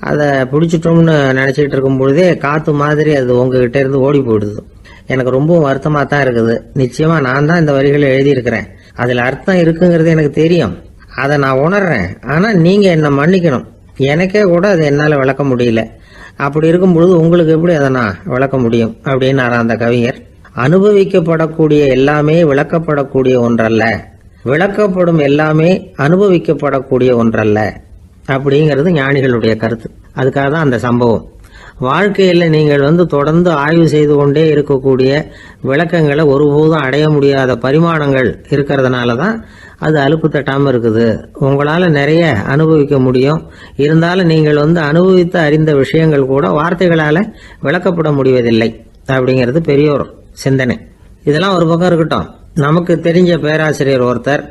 அதை பிடிச்சிட்டோம்னு நினச்சிக்கிட்டு இருக்கும் பொழுதே காற்று மாதிரி அது உங்ககிட்ட இருந்து ஓடி போயிடுது. எனக்கு ரொம்பவும் வருத்தமாக தான் இருக்குது. நிச்சயமாக நான் தான் இந்த வரிகளை எழுதியிருக்கிறேன். அதில் அர்த்தம் இருக்குங்கிறது எனக்கு தெரியும். அதை நான் உணர்றேன். ஆனால் நீங்கள் என்னை மன்னிக்கணும். எனக்கே கூட அதை என்னால் விளக்க முடியல. அப்படி இருக்கும் பொழுது உங்களுக்கு எப்படி அதை நான் விளக்க முடியும் அப்படின்னாரா அந்த கவிஞர். அனுபவிக்கப்படக்கூடிய எல்லாமே விளக்கப்படக்கூடிய ஒன்றல்ல, விளக்கப்படும் எல்லாமே அனுபவிக்கப்படக்கூடிய ஒன்றல்ல அப்படிங்கிறது ஞானிகளுடைய கருத்து. அதுக்காக தான் அந்த சம்பவம். வாழ்க்கையில் நீங்கள் தொடர்ந்து ஆய்வு செய்து கொண்டே இருக்கக்கூடிய விளக்கங்களை ஒருபோதும் அடைய முடியாத பரிமாணங்கள் இருக்கிறதுனால தான் அது அலுப்பு தட்டாமல் இருக்குது. உங்களால் நிறைய அனுபவிக்க முடியும். இருந்தாலும் நீங்கள் அனுபவித்து அறிந்த விஷயங்கள் கூட வார்த்தைகளால் விளக்கப்பட முடிவதில்லை அப்படிங்கிறது பெரியோர் சிந்தனை. இதெல்லாம் ஒரு பக்கம் இருக்கட்டும். நமக்கு தெரிஞ்ச பேராசிரியர் ஒருத்தர்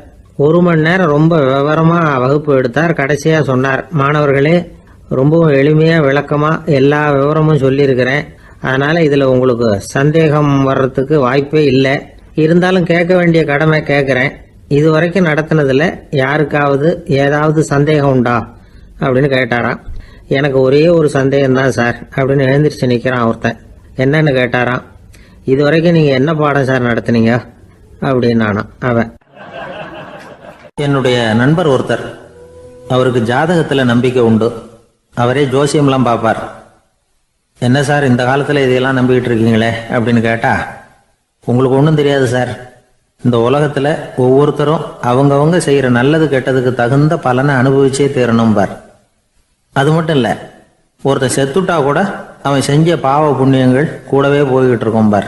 1 மணி நேரம் ரொம்ப விவரமாக வகுப்பு எடுத்தார். கடைசியாக சொன்னார், மாணவர்களே, ரொம்பவும் எளிமையாக விளக்கமாக எல்லா விவரமும் சொல்லியிருக்கிறேன். அதனால் இதில் உங்களுக்கு சந்தேகம் வர்றதுக்கு வாய்ப்பே இல்லை. இருந்தாலும் கேட்க வேண்டிய கடமை கேட்குறேன். இது வரைக்கும் நடத்தினதில் யாருக்காவது ஏதாவது சந்தேகம் உண்டா அப்படின்னு கேட்டாராம். எனக்கு ஒரே ஒரு சந்தேகம்தான் சார் அப்படின்னு எழுந்திரிச்சு நிற்கிறான் ஒருத்தன். என்னன்னு கேட்டாராம். இது வரைக்கும் நீங்கள் என்ன பாடம் சார் நடத்துனீங்க அப்படின்னானா அவன். என்னுடைய நண்பர் ஒருத்தர், அவருக்கு ஜாதகத்தில் நம்பிக்கை உண்டு. அவரே ஜோசியம்லாம் பார்ப்பார். என்ன சார் இந்த காலத்தில் இதையெல்லாம் நம்பிக்கிட்டு இருக்கீங்களே அப்படின்னு கேட்டா, உங்களுக்கு ஒன்றும் தெரியாது சார். இந்த உலகத்தில் ஒவ்வொருத்தரும் அவங்கவங்க செய்கிற நல்லது கெட்டதுக்கு தகுந்த பலனை அனுபவிச்சே தீரணும் பார். அது மட்டும் இல்லை, ஒருத்தன் செத்துட்டா கூட அவன் செஞ்ச பாவ புண்ணியங்கள் கூடவே போய்கிட்டு இருக்கோம் பார்.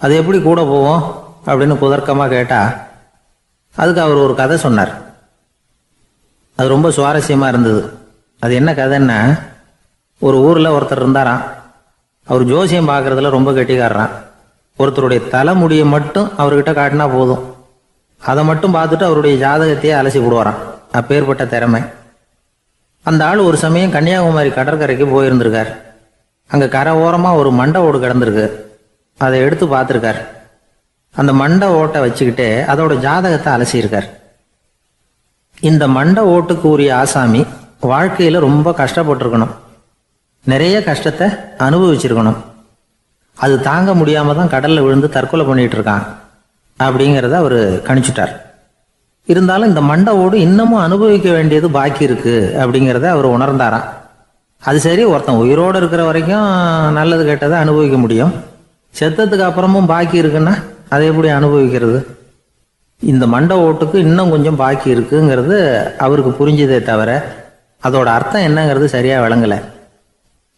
அது எப்படி கூட போவோம் அப்படின்னு குதர்க்கமாக கேட்டால், அதுக்கு அவர் ஒரு கதை சொன்னார். அது ரொம்ப சுவாரஸ்யமாக இருந்தது. அது என்ன கதைன்னா, ஒரு ஊரில் ஒருத்தர் இருந்தாராம். அவர் ஜோசியம் பார்க்குறதுல ரொம்ப கெட்டிக்காரரான். ஒருத்தருடைய தலைமுடியை மட்டும் அவர்கிட்ட காட்டினா போதும், அதை மட்டும் பார்த்துட்டு அவருடைய ஜாதகத்தையே அலசி விடுவாராம். அப்பேற்பட்ட திறமை. அந்த ஆள் ஒரு சமயம் கன்னியாகுமரி கடற்கரைக்கு போயிருந்திருக்கார். அங்கே கரை ஓரமாக ஒரு மண்டை ஓடு கிடந்திருக்கு. அதை எடுத்து பார்த்துருக்கார். அந்த மண்டை ஓட்டை வச்சுக்கிட்டே அதோட ஜாதகத்தை அலசியிருக்கார். இந்த மண்டை ஓட்டுக்கு உரிய ஆசாமி வாழ்க்கையில் ரொம்ப கஷ்டப்பட்டிருக்கணும், நிறைய கஷ்டத்தை அனுபவிச்சிருக்கணும். அது தாங்க முடியாமல் தான் கடலில் விழுந்து தற்கொலை பண்ணிட்டு இருக்கான் அப்படிங்கிறத அவர் கணிச்சுட்டார். இருந்தாலும் இந்த மண்டை ஓடு இன்னமும் அனுபவிக்க வேண்டியது பாக்கி இருக்கு அப்படிங்கிறத அவர் உணர்ந்தாராம். அது சரி, ஒருத்தன் உயிரோடு இருக்கிற வரைக்கும் நல்லது கெட்டதை அனுபவிக்க முடியும், செத்ததுக்கு அப்புறமும் பாக்கி இருக்குன்னா அதை எப்படி அனுபவிக்கிறது? இந்த மண்டை ஓட்டுக்கு இன்னும் கொஞ்சம் பாக்கி இருக்குங்கிறது அவருக்கு புரிஞ்சதே தவிர அதோட அர்த்தம் என்னங்கிறது சரியா விளங்கலை.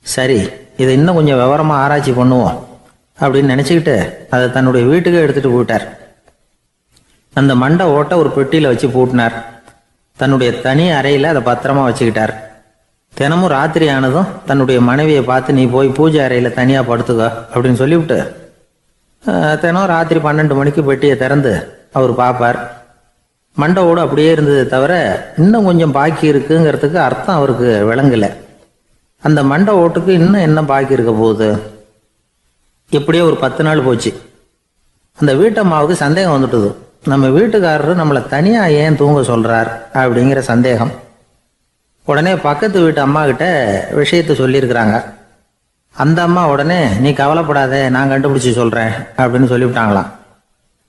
சரி, இதை இன்னும் கொஞ்சம் விவரமா ஆராய்ச்சி பண்ணுவோம் அப்படின்னு நினைச்சுக்கிட்டு அதை தன்னுடைய வீட்டுக்கு எடுத்துட்டு போயிட்டார். அந்த மண்டை ஓட்டை ஒரு பெட்டியில வச்சு பூட்டினார். தன்னுடைய தனி அறையில அதை பத்திரமா வச்சுக்கிட்டார். தினமும் ராத்திரி ஆனதும் தன்னுடைய மனைவியை பார்த்து, நீ போய் பூஜை அறையில தனியா படுத்துக்க அப்படின்னு சொல்லிவிட்டு தினம் ராத்திரி 12 மணிக்கு பெட்டியை திறந்து அவர் பார்ப்பார். மண்டை ஓடு அப்படியே இருந்தது தவிர இன்னும் கொஞ்சம் பாக்கி இருக்குங்கிறதுக்கு அர்த்தம் அவருக்கு விளங்கலை. அந்த மண்டை ஓட்டுக்கு இன்னும் என்ன பாக்கி இருக்க போகுது? இப்படியே ஒரு 10 நாள் போச்சு. அந்த வீட்டம்மாவுக்கு சந்தேகம் வந்துட்டுது. நம்ம வீட்டுக்காரரு நம்மளை தனியா ஏன் தூங்க சொல்றார் அப்படிங்கிற சந்தேகம். உடனே பக்கத்து வீட்டு அம்மா கிட்ட விஷயத்த சொல்லியிருக்கிறாங்க. அந்த அம்மா உடனே, நீ கவலைப்படாத, நான் கண்டுபிடிச்சி சொல்றேன் அப்படின்னு சொல்லிவிட்டாங்களாம்.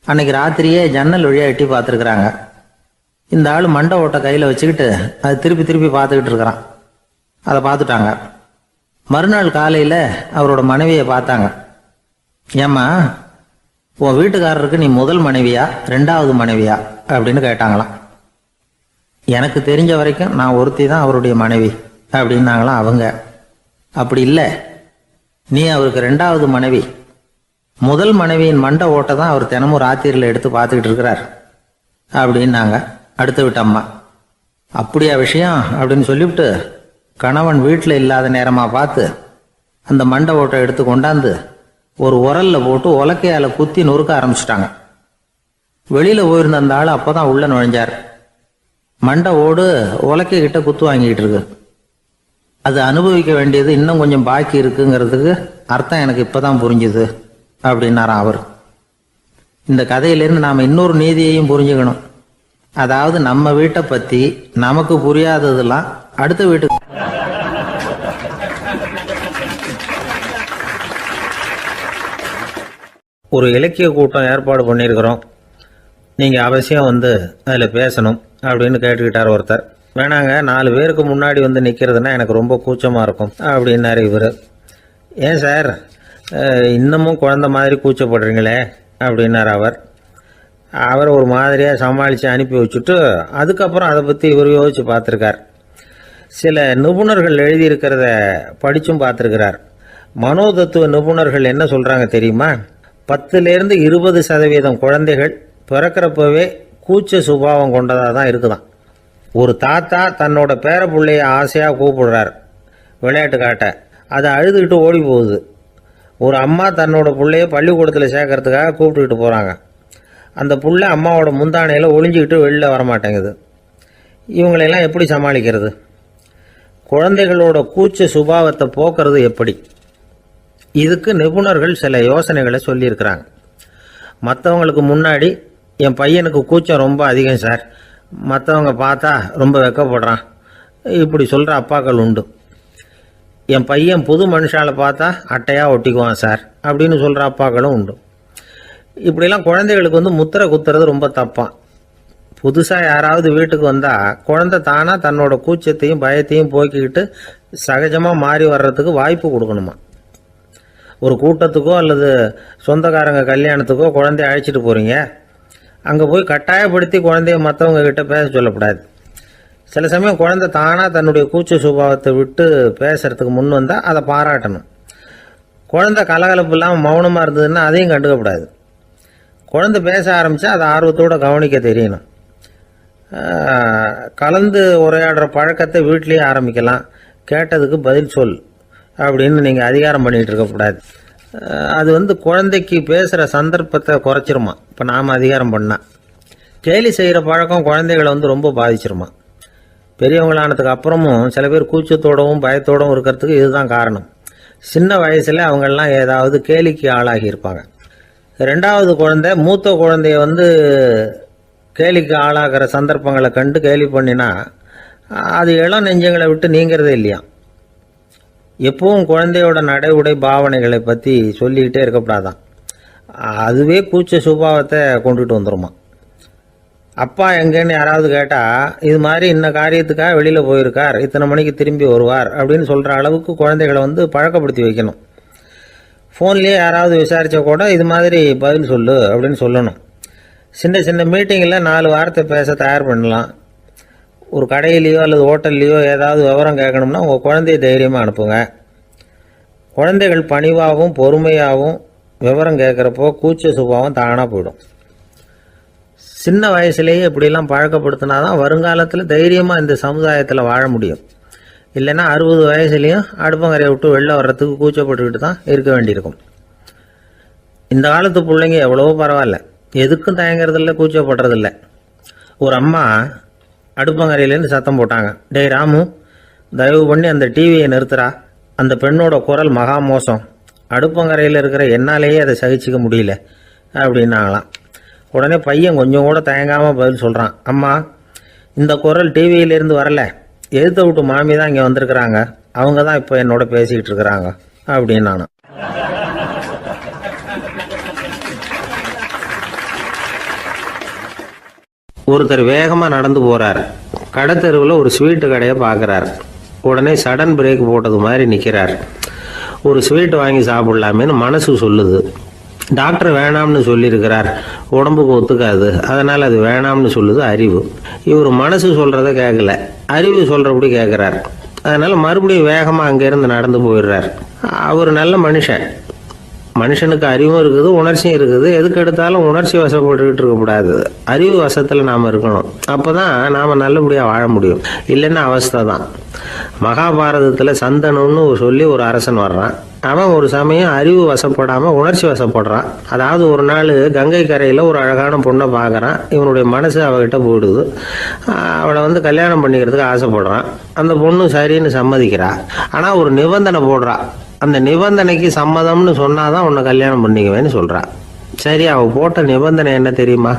அன்னைக்கு ராத்திரியே ஜன்னல் வழியா எட்டி பார்த்துருக்குறாங்க. இந்த ஆள் மண்டை ஓட்டை கையில வச்சுக்கிட்டு அது திருப்பி திருப்பி பார்த்துக்கிட்டு இருக்கிறான். அதை பார்த்துட்டாங்க. மறுநாள் காலையில அவரோட மனைவியை பார்த்தாங்க. ஏம்மா, உன் வீட்டுக்காரருக்கு நீ முதல் மனைவியா 2வது மனைவியா அப்படின்னு கேட்டாங்களாம். எனக்கு தெரிஞ்ச வரைக்கும் நான் ஒருத்தி தான் அவருடைய மனைவி அப்படின்னாங்களாம் அவங்க. அப்படி இல்லை, நீ அவருக்கு 2வது மனைவி. முதல் மனைவியின் மண்டை ஓட்டை தான் அவர் தினமும் ராத்திரியில் எடுத்து பார்த்துக்கிட்டு இருக்கிறார் அப்படின்னாங்க அடுத்த வீட்டு அம்மா. அப்படியா விஷயம் அப்படின்னு சொல்லிவிட்டு கணவன் வீட்டில் இல்லாத நேரமாக பார்த்து அந்த மண்டை ஓட்டை எடுத்து கொண்டாந்து ஒரு உரல்ல போட்டு உலக்கையால குத்தி நொறுக்க ஆரம்பிச்சிட்டாங்க. வெளியில போயிருந்த அந்த ஆள் அப்பதான் உள்ள நுழைஞ்சார். மண்டை ஓடு உலக்கை கிட்ட குத்து வாங்கிட்டு இருக்கு. அது அனுபவிக்க வேண்டியது இன்னும் கொஞ்சம் பாக்கி இருக்குங்கிறதுக்கு அர்த்தம் எனக்கு இப்பதான் புரிஞ்சுது அப்படின்னாராம் அவர். இந்த கதையிலிருந்து நாம இன்னொரு நீதியையும் புரிஞ்சுக்கணும். அதாவது நம்ம வீட்டை பத்தி நமக்கு புரியாததெல்லாம் அடுத்த வீட்டுக்கு. ஒரு இலக்கிய கூட்டம் ஏற்பாடு பண்ணியிருக்கிறோம், நீங்கள் அவசியம் வந்து அதில் பேசணும் அப்படின்னு கேட்டுக்கிட்டார் ஒருத்தர். வேணாங்க, 4 பேருக்கு முன்னாடி வந்து நிற்கிறதுனா எனக்கு ரொம்ப கூச்சமாக இருக்கும் அப்படின்னாரு இவர். ஏன் சார் இன்னமும் குழந்த மாதிரி கூச்சப்படுறீங்களே அப்படின்னார் அவர் ஒரு மாதிரியாக சமாளித்து அனுப்பி வச்சுட்டு அதுக்கப்புறம் அதை பற்றி இவர் யோசித்து பார்த்துருக்கார். சில நிபுணர்கள் எழுதியிருக்கிறத படித்தும் பார்த்துருக்கிறார். மனோதத்துவ நிபுணர்கள் என்ன சொல்கிறாங்க தெரியுமா? 10லேருந்து 20% குழந்தைகள் பிறக்கிறப்பவே கூச்ச சுபாவம் கொண்டதாக தான் இருக்குதான். ஒரு தாத்தா தன்னோட பேர பிள்ளைய ஆசையாக கூப்பிடுறார் விளையாட்டு காட்ட, அதை அழுதுகிட்டு ஓடி போகுது. ஒரு அம்மா தன்னோட பிள்ளைய பள்ளிக்கூடத்தில் சேர்க்கறதுக்காக கூப்பிட்டுக்கிட்டு போகிறாங்க. அந்த புள்ள அம்மாவோட முந்தானையில் ஒளிஞ்சிக்கிட்டு வெளில வரமாட்டேங்குது. இவங்களெல்லாம் எப்படி சமாளிக்கிறது? குழந்தைகளோட கூச்ச சுபாவத்தை போக்குறது எப்படி? இதுக்கு நிபுணர்கள் சில யோசனைகளை சொல்லியிருக்கிறாங்க. மற்றவங்களுக்கு முன்னாடி என் பையனுக்கு கூச்சம் ரொம்ப அதிகம் சார், மற்றவங்க பார்த்தா ரொம்ப வெக்கப்படுறான், இப்படி சொல்கிற அப்பாக்கள் உண்டு. என் பையன் புது மனுஷால பார்த்தா அட்டையாக ஒட்டிக்குவான் சார் அப்படின்னு சொல்கிற அப்பாக்களும் உண்டு. இப்படிலாம் குழந்தைகளுக்கு வந்து முத்திரை குத்துறது ரொம்ப தப்பான். புதுசாக யாராவது வீட்டுக்கு வந்தால் குழந்தை தானாக தன்னோட கூச்சத்தையும் பயத்தையும் போக்கிக்கிட்டு சகஜமாக மாறி வர்றதுக்கு வாய்ப்பு கொடுக்கணுமா. ஒரு கூட்டத்துக்கோ அல்லது சொந்தக்காரங்க கல்யாணத்துக்கோ குழந்தைய அழைச்சிட்டு போகிறீங்க, அங்கே போய் கட்டாயப்படுத்தி குழந்தைய மற்றவங்க கிட்ட பேச சொல்லக்கூடாது. சில சமயம் குழந்தை தானாக தன்னுடைய கூச்ச சுபாவத்தை விட்டு பேசுறதுக்கு முன் வந்தால் அதை பாராட்டணும். குழந்தை கலகலப்பு இல்லாமல் மௌனமாக இருந்ததுன்னா அதையும் கண்டுக்கக்கூடாது. குழந்தை பேச ஆரம்பித்தா அதை ஆர்வத்தோடு கவனிக்க தெரியணும். கலந்து உரையாடுற பழக்கத்தை வீட்லேயே ஆரம்பிக்கலாம். கேட்டதுக்கு பதில் சொல் அப்படின்னு நீங்கள் அதிகாரம் பண்ணிகிட்டு இருக்கக்கூடாது. அது வந்து குழந்தைக்கு பேசுகிற சந்தர்ப்பத்தை குறைச்சிருமா. இப்போ நாம் அதிகாரம் பண்ணால் கேலி செய்கிற பழக்கம் குழந்தைகளை வந்து ரொம்ப பாதிச்சிருமா. பெரியவங்களானதுக்கு அப்புறமும் சில பேர் கூச்சத்தோடவும் பயத்தோடவும் இருக்கிறதுக்கு இதுதான் காரணம். சின்ன வயசில் அவங்கெல்லாம் ஏதாவது கேலிக்கு ஆளாகி இருப்பாங்க. 2வது குழந்தை மூத்த குழந்தைய வந்து கேலிக்கு ஆளாகிற சந்தர்ப்பங்களை கண்டு கேலி பண்ணினா அது இளம் நெஞ்சங்களை விட்டு நீங்கிறதே இல்லையா. எப்பவும் குழந்தையோட நடை உடை பாவனைகளை பற்றி சொல்லிக்கிட்டே இருக்கக்கூடாதான். அதுவே கூச்ச சுபாவத்தை கொண்டுட்டு வந்துடுமா. அப்பா எங்கேன்னு யாராவது கேட்டால் இது மாதிரி இன்ன காரியத்துக்காக வெளியில் போயிருக்கார், இத்தனை மணிக்கு திரும்பி வருவார் அப்படின்னு சொல்கிற அளவுக்கு குழந்தைகளை பழக்கப்படுத்தி வைக்கணும். ஃபோன்லேயே யாராவது விசாரித்தா கூட இது மாதிரி பதில் சொல்லு அப்படின்னு சொல்லணும். சின்ன சின்ன மீட்டிங்கில் 4 வார்த்தை பேச தயார் பண்ணலாம். ஒரு கடையிலையோ அல்லது ஹோட்டல்லையோ ஏதாவது விவரம் கேட்கணும்னா உங்கள் குழந்தைய தைரியமாக அனுப்புங்க. குழந்தைகள் பணிவாகவும் பொறுமையாகவும் விவரம் கேட்குறப்போ கூச்ச சுபாவம் தானாக போயிடும். சின்ன வயசுலேயே இப்படிலாம் பழக்கப்படுத்தினா தான் வருங்காலத்தில் தைரியமாக இந்த சமுதாயத்தில் வாழ முடியும். இல்லைன்னா 60 வயசுலேயும் அடுப்பங்கரையை விட்டு வெளில வர்றதுக்கு கூச்சப்பட்டுக்கிட்டு தான் இருக்க வேண்டியிருக்கும். இந்த காலத்து பிள்ளைங்க எவ்வளவோ பரவாயில்ல, எதுக்கும் தயங்குறதில்ல, கூச்சப்படுறதில்ல. ஒரு அம்மா அடுப்பங்கரையிலேருந்து சத்தம் போட்டாங்க, டேய் ராமு, தயவு பண்ணி அந்த டிவியை நிறுத்துறா, அந்த பெண்ணோட குரல் மகா மோசம், அடுப்பங்கரையில் இருக்கிற என்னாலேயே அதை சகிச்சிக்க முடியல அப்படின்னாங்களாம். உடனே பையன் கொஞ்சம் கூட தயங்காமல் பதில் சொல்கிறான், அம்மா இந்த குரல் டிவியிலேருந்து வரல, எதிர்த்த விட்டு மாமி தான் இங்கே வந்திருக்கிறாங்க, அவங்க தான் இப்போ என்னோட பேசிக்கிட்டு இருக்கிறாங்க அப்படின்னு நானும். ஒருத்தர் வேகமாக நடந்து போகிறார். கடத்தெருவில் ஒரு ஸ்வீட்டு கடையை பார்க்குறார். உடனே சடன் பிரேக் போட்டது மாதிரி நிற்கிறார். ஒரு ஸ்வீட் வாங்கி சாப்பிடலாமேன்னு மனசு சொல்லுது. டாக்டர் வேணாம்னு சொல்லியிருக்கிறார், உடம்புக்கு ஒத்துக்காது, அதனால் அது வேணாம்னு சொல்லுது அறிவு. இவர் மனசு சொல்கிறத கேட்கல, அறிவு சொல்கிறபடி கேட்குறார். அதனால் மறுபடியும் வேகமாக அங்கேருந்து நடந்து போயிடுறார். அவர் நல்ல மனுஷனுக்கு அறிவும் இருக்குது, உணர்ச்சியும் இருக்குது. எதுக்கு எடுத்தாலும் உணர்ச்சி வசப்பட்டுக்கிட்டு இருக்கக்கூடாது, அறிவு வசத்தில் நாம் இருக்கணும். அப்போ தான் நாம் நல்லபடியாக வாழ முடியும். இல்லைன்னா அவஸ்தை தான். மகாபாரதத்தில் சந்தனுன்னு சொல்லி ஒரு அரசன் வர்றான். அவன் ஒரு சமயம் அறிவு வசப்படாமல் உணர்ச்சி வசப்படுறான். அதாவது ஒரு நாள் கங்கை கரையில் ஒரு அழகான பொண்ணை பார்க்குறான். இவனுடைய மனசு அவகிட்ட போயிடுது. அவளை கல்யாணம் பண்ணிக்கிறதுக்கு ஆசைப்படுறான். அந்த பொண்ணு சரின்னு சம்மதிக்கிறா. ஆனால் ஒரு நிபந்தனை போடுறா. அந்த நிபந்தனைக்கு சம்மதம்னு சொன்னாதான் உன்னை கல்யாணம் பண்ணிக்குவேன்னு சொல்றா. சரி, அவ போட்ட நிபந்தனை என்ன தெரியுமா?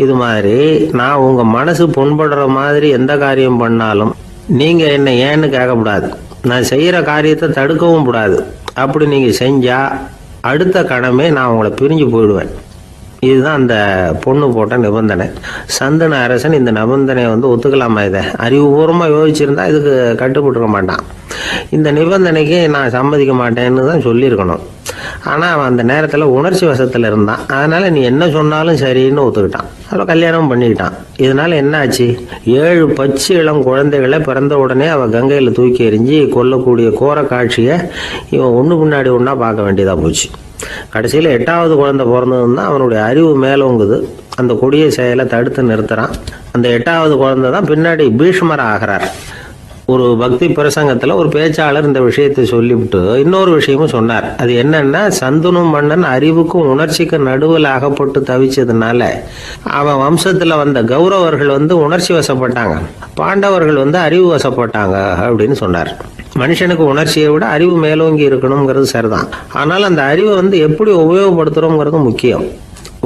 இது மாதிரி நான் உங்க மனசு புண்படுற மாதிரி எந்த காரியம் பண்ணாலும் நீங்க என்ன ஏன்னு கேட்கக்கூடாது, நான் செய்யற காரியத்தை தடுக்கவும் கூடாது. அப்படி நீங்க செஞ்சா அடுத்த கணமே நான் உங்களை பிரிஞ்சு போயிடுவேன். இதுதான் அந்த பொண்ணு போட்ட நிபந்தனை. சந்தன அரசன் இந்த நிபந்தனையை ஒத்துக்கலாமா? இதை அறிவுபூர்வமாக யோசிச்சிருந்தா இதுக்கு கட்டுப்பட்டுருக்க மாட்டான். இந்த நிபந்தனைக்கு நான் சம்மதிக்க மாட்டேன்னு தான் சொல்லியிருக்கணும். ஆனால் அவன் அந்த நேரத்தில் உணர்ச்சி வசத்தில் இருந்தான். அதனால் நீ என்ன சொன்னாலும் சரின்னு ஒத்துக்கிட்டான். அவளை கல்யாணம் பண்ணிக்கிட்டான். இதனால் என்ன ஆச்சு? 7 பச்சை இளம் குழந்தைகளை பிறந்த உடனே அவள் கங்கையில் தூக்கி எறிஞ்சி கொல்லக்கூடிய கோர காட்சியை இவன் ஒன்று பின்னாடி ஒன்றா பார்க்க வேண்டியதாக போச்சு. கடைசியில் 8வது குழந்தை பிறந்ததுன்னு தான் அவனுடைய அறிவு மேலோங்குது. அந்த கொடிய செயலை தடுத்து நிறுத்துறான். அந்த 8வது குழந்தை தான் பின்னாடி பீஷ்மர் ஆகிறார். ஒரு பக்தி பிரசங்கத்தில் ஒரு பேச்சாளர் இந்த விஷயத்தை சொல்லிவிட்டு இன்னொரு விஷயமும் சொன்னார். அது என்னன்னா, சந்தனும் மன்னன் அறிவுக்கும் உணர்ச்சிக்கும் நடுவில் அகப்பட்டு தவிச்சதுனால அவன் வம்சத்தில் வந்த கௌரவர்கள் உணர்ச்சி வசப்பட்டாங்க, பாண்டவர்கள் அறிவு வசப்பட்டாங்க அப்படின்னு சொன்னார். மனுஷனுக்கு உணர்ச்சியை விட அறிவு மேலோங்கி இருக்கணுங்கிறது சரிதான். ஆனால் அந்த அறிவை எப்படி உபயோகப்படுத்துகிறோங்கிறது முக்கியம்.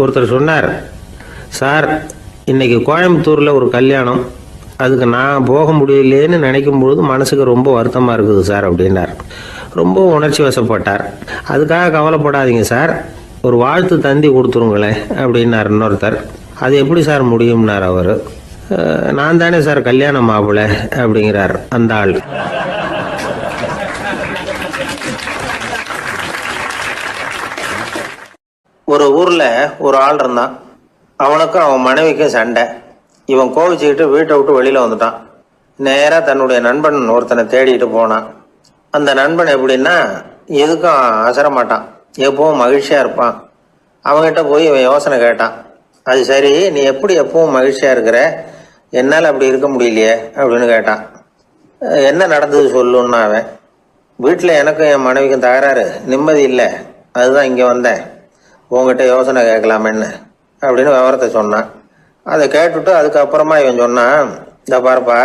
ஒருத்தர் சொன்னார், சார் இன்னைக்கு கோயம்புத்தூரில் ஒரு கல்யாணம், அதுக்கு நான் போக முடியலேன்னு நினைக்கும் பொழுது மனசுக்கு ரொம்ப வருத்தமாக இருக்குது சார் அப்படின்னார். ரொம்ப உணர்ச்சி வசப்பட்டார். அதுக்காக கவலைப்படாதீங்க சார், ஒரு வாழ்த்து தந்தி கொடுத்துருங்களேன் அப்படின்னார் இன்னொருத்தர். அது எப்படி சார் முடியும்னார் அவர். நான் தானே சார் கல்யாண மாப்பிள்ளை அப்படிங்கிறார் அந்த ஆள். ஒரு ஊரில் ஒரு ஆள் இருந்தான். அவனுக்கும் அவன் மனைவிக்கும் சண்டை. இவன் கோவிச்சுக்கிட்டு வீட்டை விட்டு வெளியில் வந்துட்டான். நேராக தன்னுடைய நண்பன் ஒருத்தனை தேடிட்டு போனான். அந்த நண்பன் எப்படின்னா, எதுக்கும் அசரமாட்டான், எப்பவும் மகிழ்ச்சியாக இருப்பான். அவங்ககிட்ட போய் இவன் யோசனை கேட்டான். அது சரி, நீ எப்படி எப்பவும் மகிழ்ச்சியாக இருக்கிற, என்னால் அப்படி இருக்க முடியலையே அப்படின்னு கேட்டான். என்ன நடந்தது சொல்லுன்னா அவன், வீட்டில் எனக்கும் என் மனைவிக்கும் தகராறு, நிம்மதி இல்லை, அதுதான் இங்கே வந்தேன், உங்ககிட்ட யோசனை கேட்கலாமேன்னு அப்படின்னு விவரத்தை சொன்னான். அதை கேட்டுட்டு அதுக்கப்புறமா இவன் சொன்னான், இந்த பாருப்பா,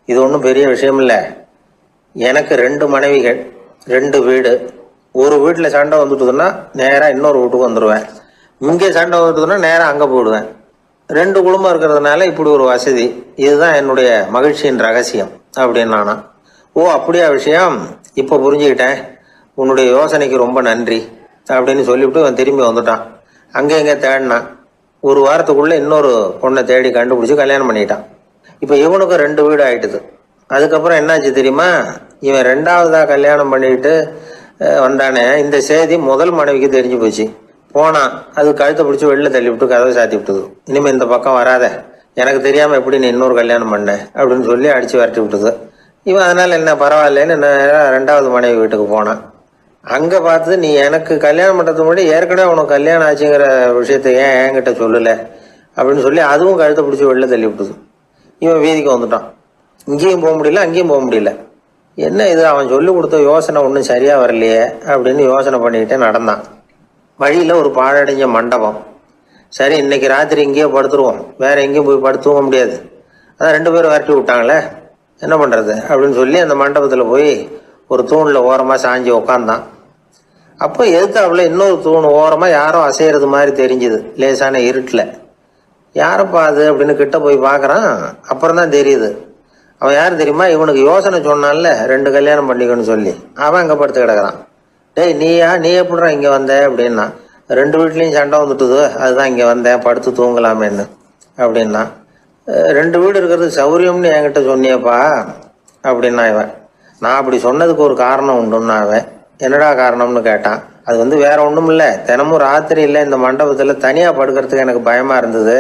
இது ஒன்றும் பெரிய விஷயம் இல்லை, எனக்கு 2 மனைவிகள், 2 வீடு. ஒரு வீட்டில் சண்டை வந்துட்டுதுன்னா நேராக இன்னொரு வீட்டுக்கு வந்துடுவேன், இங்கே சண்டை வந்துட்டுதுன்னா நேராக அங்கே போயிடுவேன். 2 குடும்பம் இருக்கிறதுனால இப்படி ஒரு வசதி, இதுதான் என்னுடைய மகிழ்ச்சியின் ரகசியம் அப்படின்னு நானா. ஓ அப்படியா விஷயம், இப்போ புரிஞ்சுக்கிட்டேன், உன்னுடைய யோசனைக்கு ரொம்ப நன்றி அப்படின்னு சொல்லிவிட்டு அவன் திரும்பி வந்துட்டான். அங்கே எங்கே தேடினான். ஒரு வாரத்துக்குள்ள இன்னொரு பொண்ணை தேடி கண்டுபிடிச்சி கல்யாணம் பண்ணிட்டான். இப்போ இவனுக்கும் 2 வீடு ஆயிட்டுது. அதுக்கப்புறம் என்னாச்சு தெரியுமா, இவன் 2வதா கல்யாணம் பண்ணிக்கிட்டு வந்தானே, இந்த செய்தி முதல் மனைவிக்கு தெரிஞ்சு போச்சு. போனான், அது கழுத்தை பிடிச்சி வெளில தள்ளி விட்டு கதவை சாத்தி விட்டுது. இனிமேல் இந்த பக்கம் வராத, எனக்கு தெரியாமல் எப்படி நீ இன்னொரு கல்யாணம் பண்ண அப்படின்னு சொல்லி அடித்து விரட்டி விட்டுது. இவன் அதனால் என்ன பரவாயில்லன்னு 2வது மனைவி வீட்டுக்கு போனான். அங்கே பார்த்து, நீ எனக்கு கல்யாணம் பண்ணுறதுக்கு முன்னாடி ஏற்கனவே உனக்கு கல்யாணம் ஆச்சுங்கிற விஷயத்த ஏன் என்கிட்ட சொல்லலை அப்படின்னு சொல்லி அதுவும் கழுத்தை பிடிச்சி வெளில தள்ளி விட்டுது. இவன் வீதிக்கு வந்துட்டான். இங்கேயும் போக முடியல, அங்கேயும் போக முடியல. என்ன இது, அவன் சொல்லி கொடுத்த யோசனை ஒன்றும் சரியாக வரலையே அப்படின்னு யோசனை பண்ணிக்கிட்டே நடந்தான். வழியில் ஒரு பாழடைஞ்ச மண்டபம். சரி, இன்னைக்கு ராத்திரி இங்கேயே படுத்துருவோம், வேற எங்கேயும் போய் படுத்துக்க முடியாது, அதான் 2 பேரும் விரட்டி விட்டாங்களே, என்ன பண்ணுறது அப்படின்னு சொல்லி அந்த மண்டபத்தில் போய் ஒரு தூணில் ஓரமாக சாஞ்சி உக்காந்தான். அப்போ எதுக்காப்புல இன்னொரு தூண் ஓரமாக யாரோ அசைகிறது மாதிரி தெரிஞ்சுது, லேசான இருட்டில். யாரப்பா அது அப்படின்னு கிட்ட போய் பார்க்குறான். அப்புறம் தான் தெரியுது, அவன் யார் தெரியுமா, இவனுக்கு யோசனை சொன்னான்ல 2 கல்யாணம் பண்ணிக்கணும்னு சொல்லி, அவன் அங்கே படுத்து கிடக்குறான். டேய் நீ எப்படிறா இங்கே வந்த அப்படின்னா, 2 வீட்லேயும் சண்டை வந்துட்டுது, அதுதான் இங்கே வந்தேன், படுத்து தூங்கலாமேன்னு அப்படின்னா. 2 வீடு இருக்கிறது சௌரியம்னு என்கிட்ட சொன்னியப்பா அப்படின்னா இவன். நான் அப்படி சொன்னதுக்கு ஒரு காரணம் உண்டுன்னா அவன். என்னடா காரணம்னு கேட்டான். அது வேற ஒன்றும் இல்லை, தினமும் ராத்திரியில் இந்த மண்டபத்தில் தனியாக படுக்கிறதுக்கு எனக்கு பயமாக இருந்தது,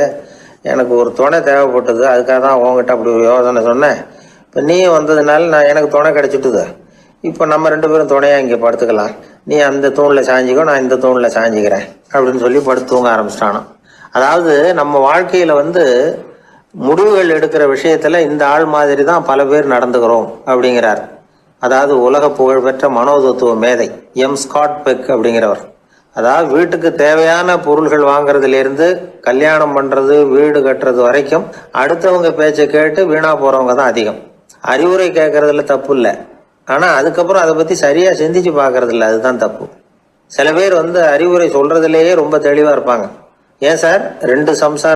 எனக்கு ஒரு துணை தேவைப்பட்டது, அதுக்காக தான் உங்ககிட்ட அப்படி யோசனை சொன்னேன். இப்போ நீ வந்ததுனால எனக்கு துணை கிடைச்சிட்டுது. இப்போ நம்ம 2 பேரும் துணையாக இங்கே படுத்துக்கலாம், நீ அந்த தூணில் சாஞ்சிக்கோ, நான் இந்த தூணில் சாஞ்சிக்கிறேன் அப்படின்னு சொல்லி படுத்து தூங்க ஆரம்பிச்சிட்டானோ. அதாவது நம்ம வாழ்க்கையில் முடிவுகள் எடுக்கிற விஷயத்தில் இந்த ஆள் மாதிரி தான் பல பேர் நடந்துக்கிறோம் அப்படிங்கிறார். அதாவது உலக புகழ்பெற்ற மனோதத்துவ மேதை ஸ்காட் பெக் அப்படிங்கிறவர். அதாவது வீட்டுக்கு தேவையான பொருள்கள் வாங்குறதுலேருந்து கல்யாணம் பண்ணுறது, வீடு கட்டுறது வரைக்கும் அடுத்தவங்க பேச்சை கேட்டு வீணா போகிறவங்க தான் அதிகம். அறிவுரை கேட்கறதுல தப்பு இல்லை, ஆனால் அதுக்கப்புறம் அதை பற்றி சரியாக சிந்திச்சு பார்க்கறது இல்லை, அதுதான் தப்பு. சில பேர் அறிவுரை சொல்றதுலேயே ரொம்ப தெளிவாக இருப்பாங்க. ஏன் சார் 2 சம்சாரம்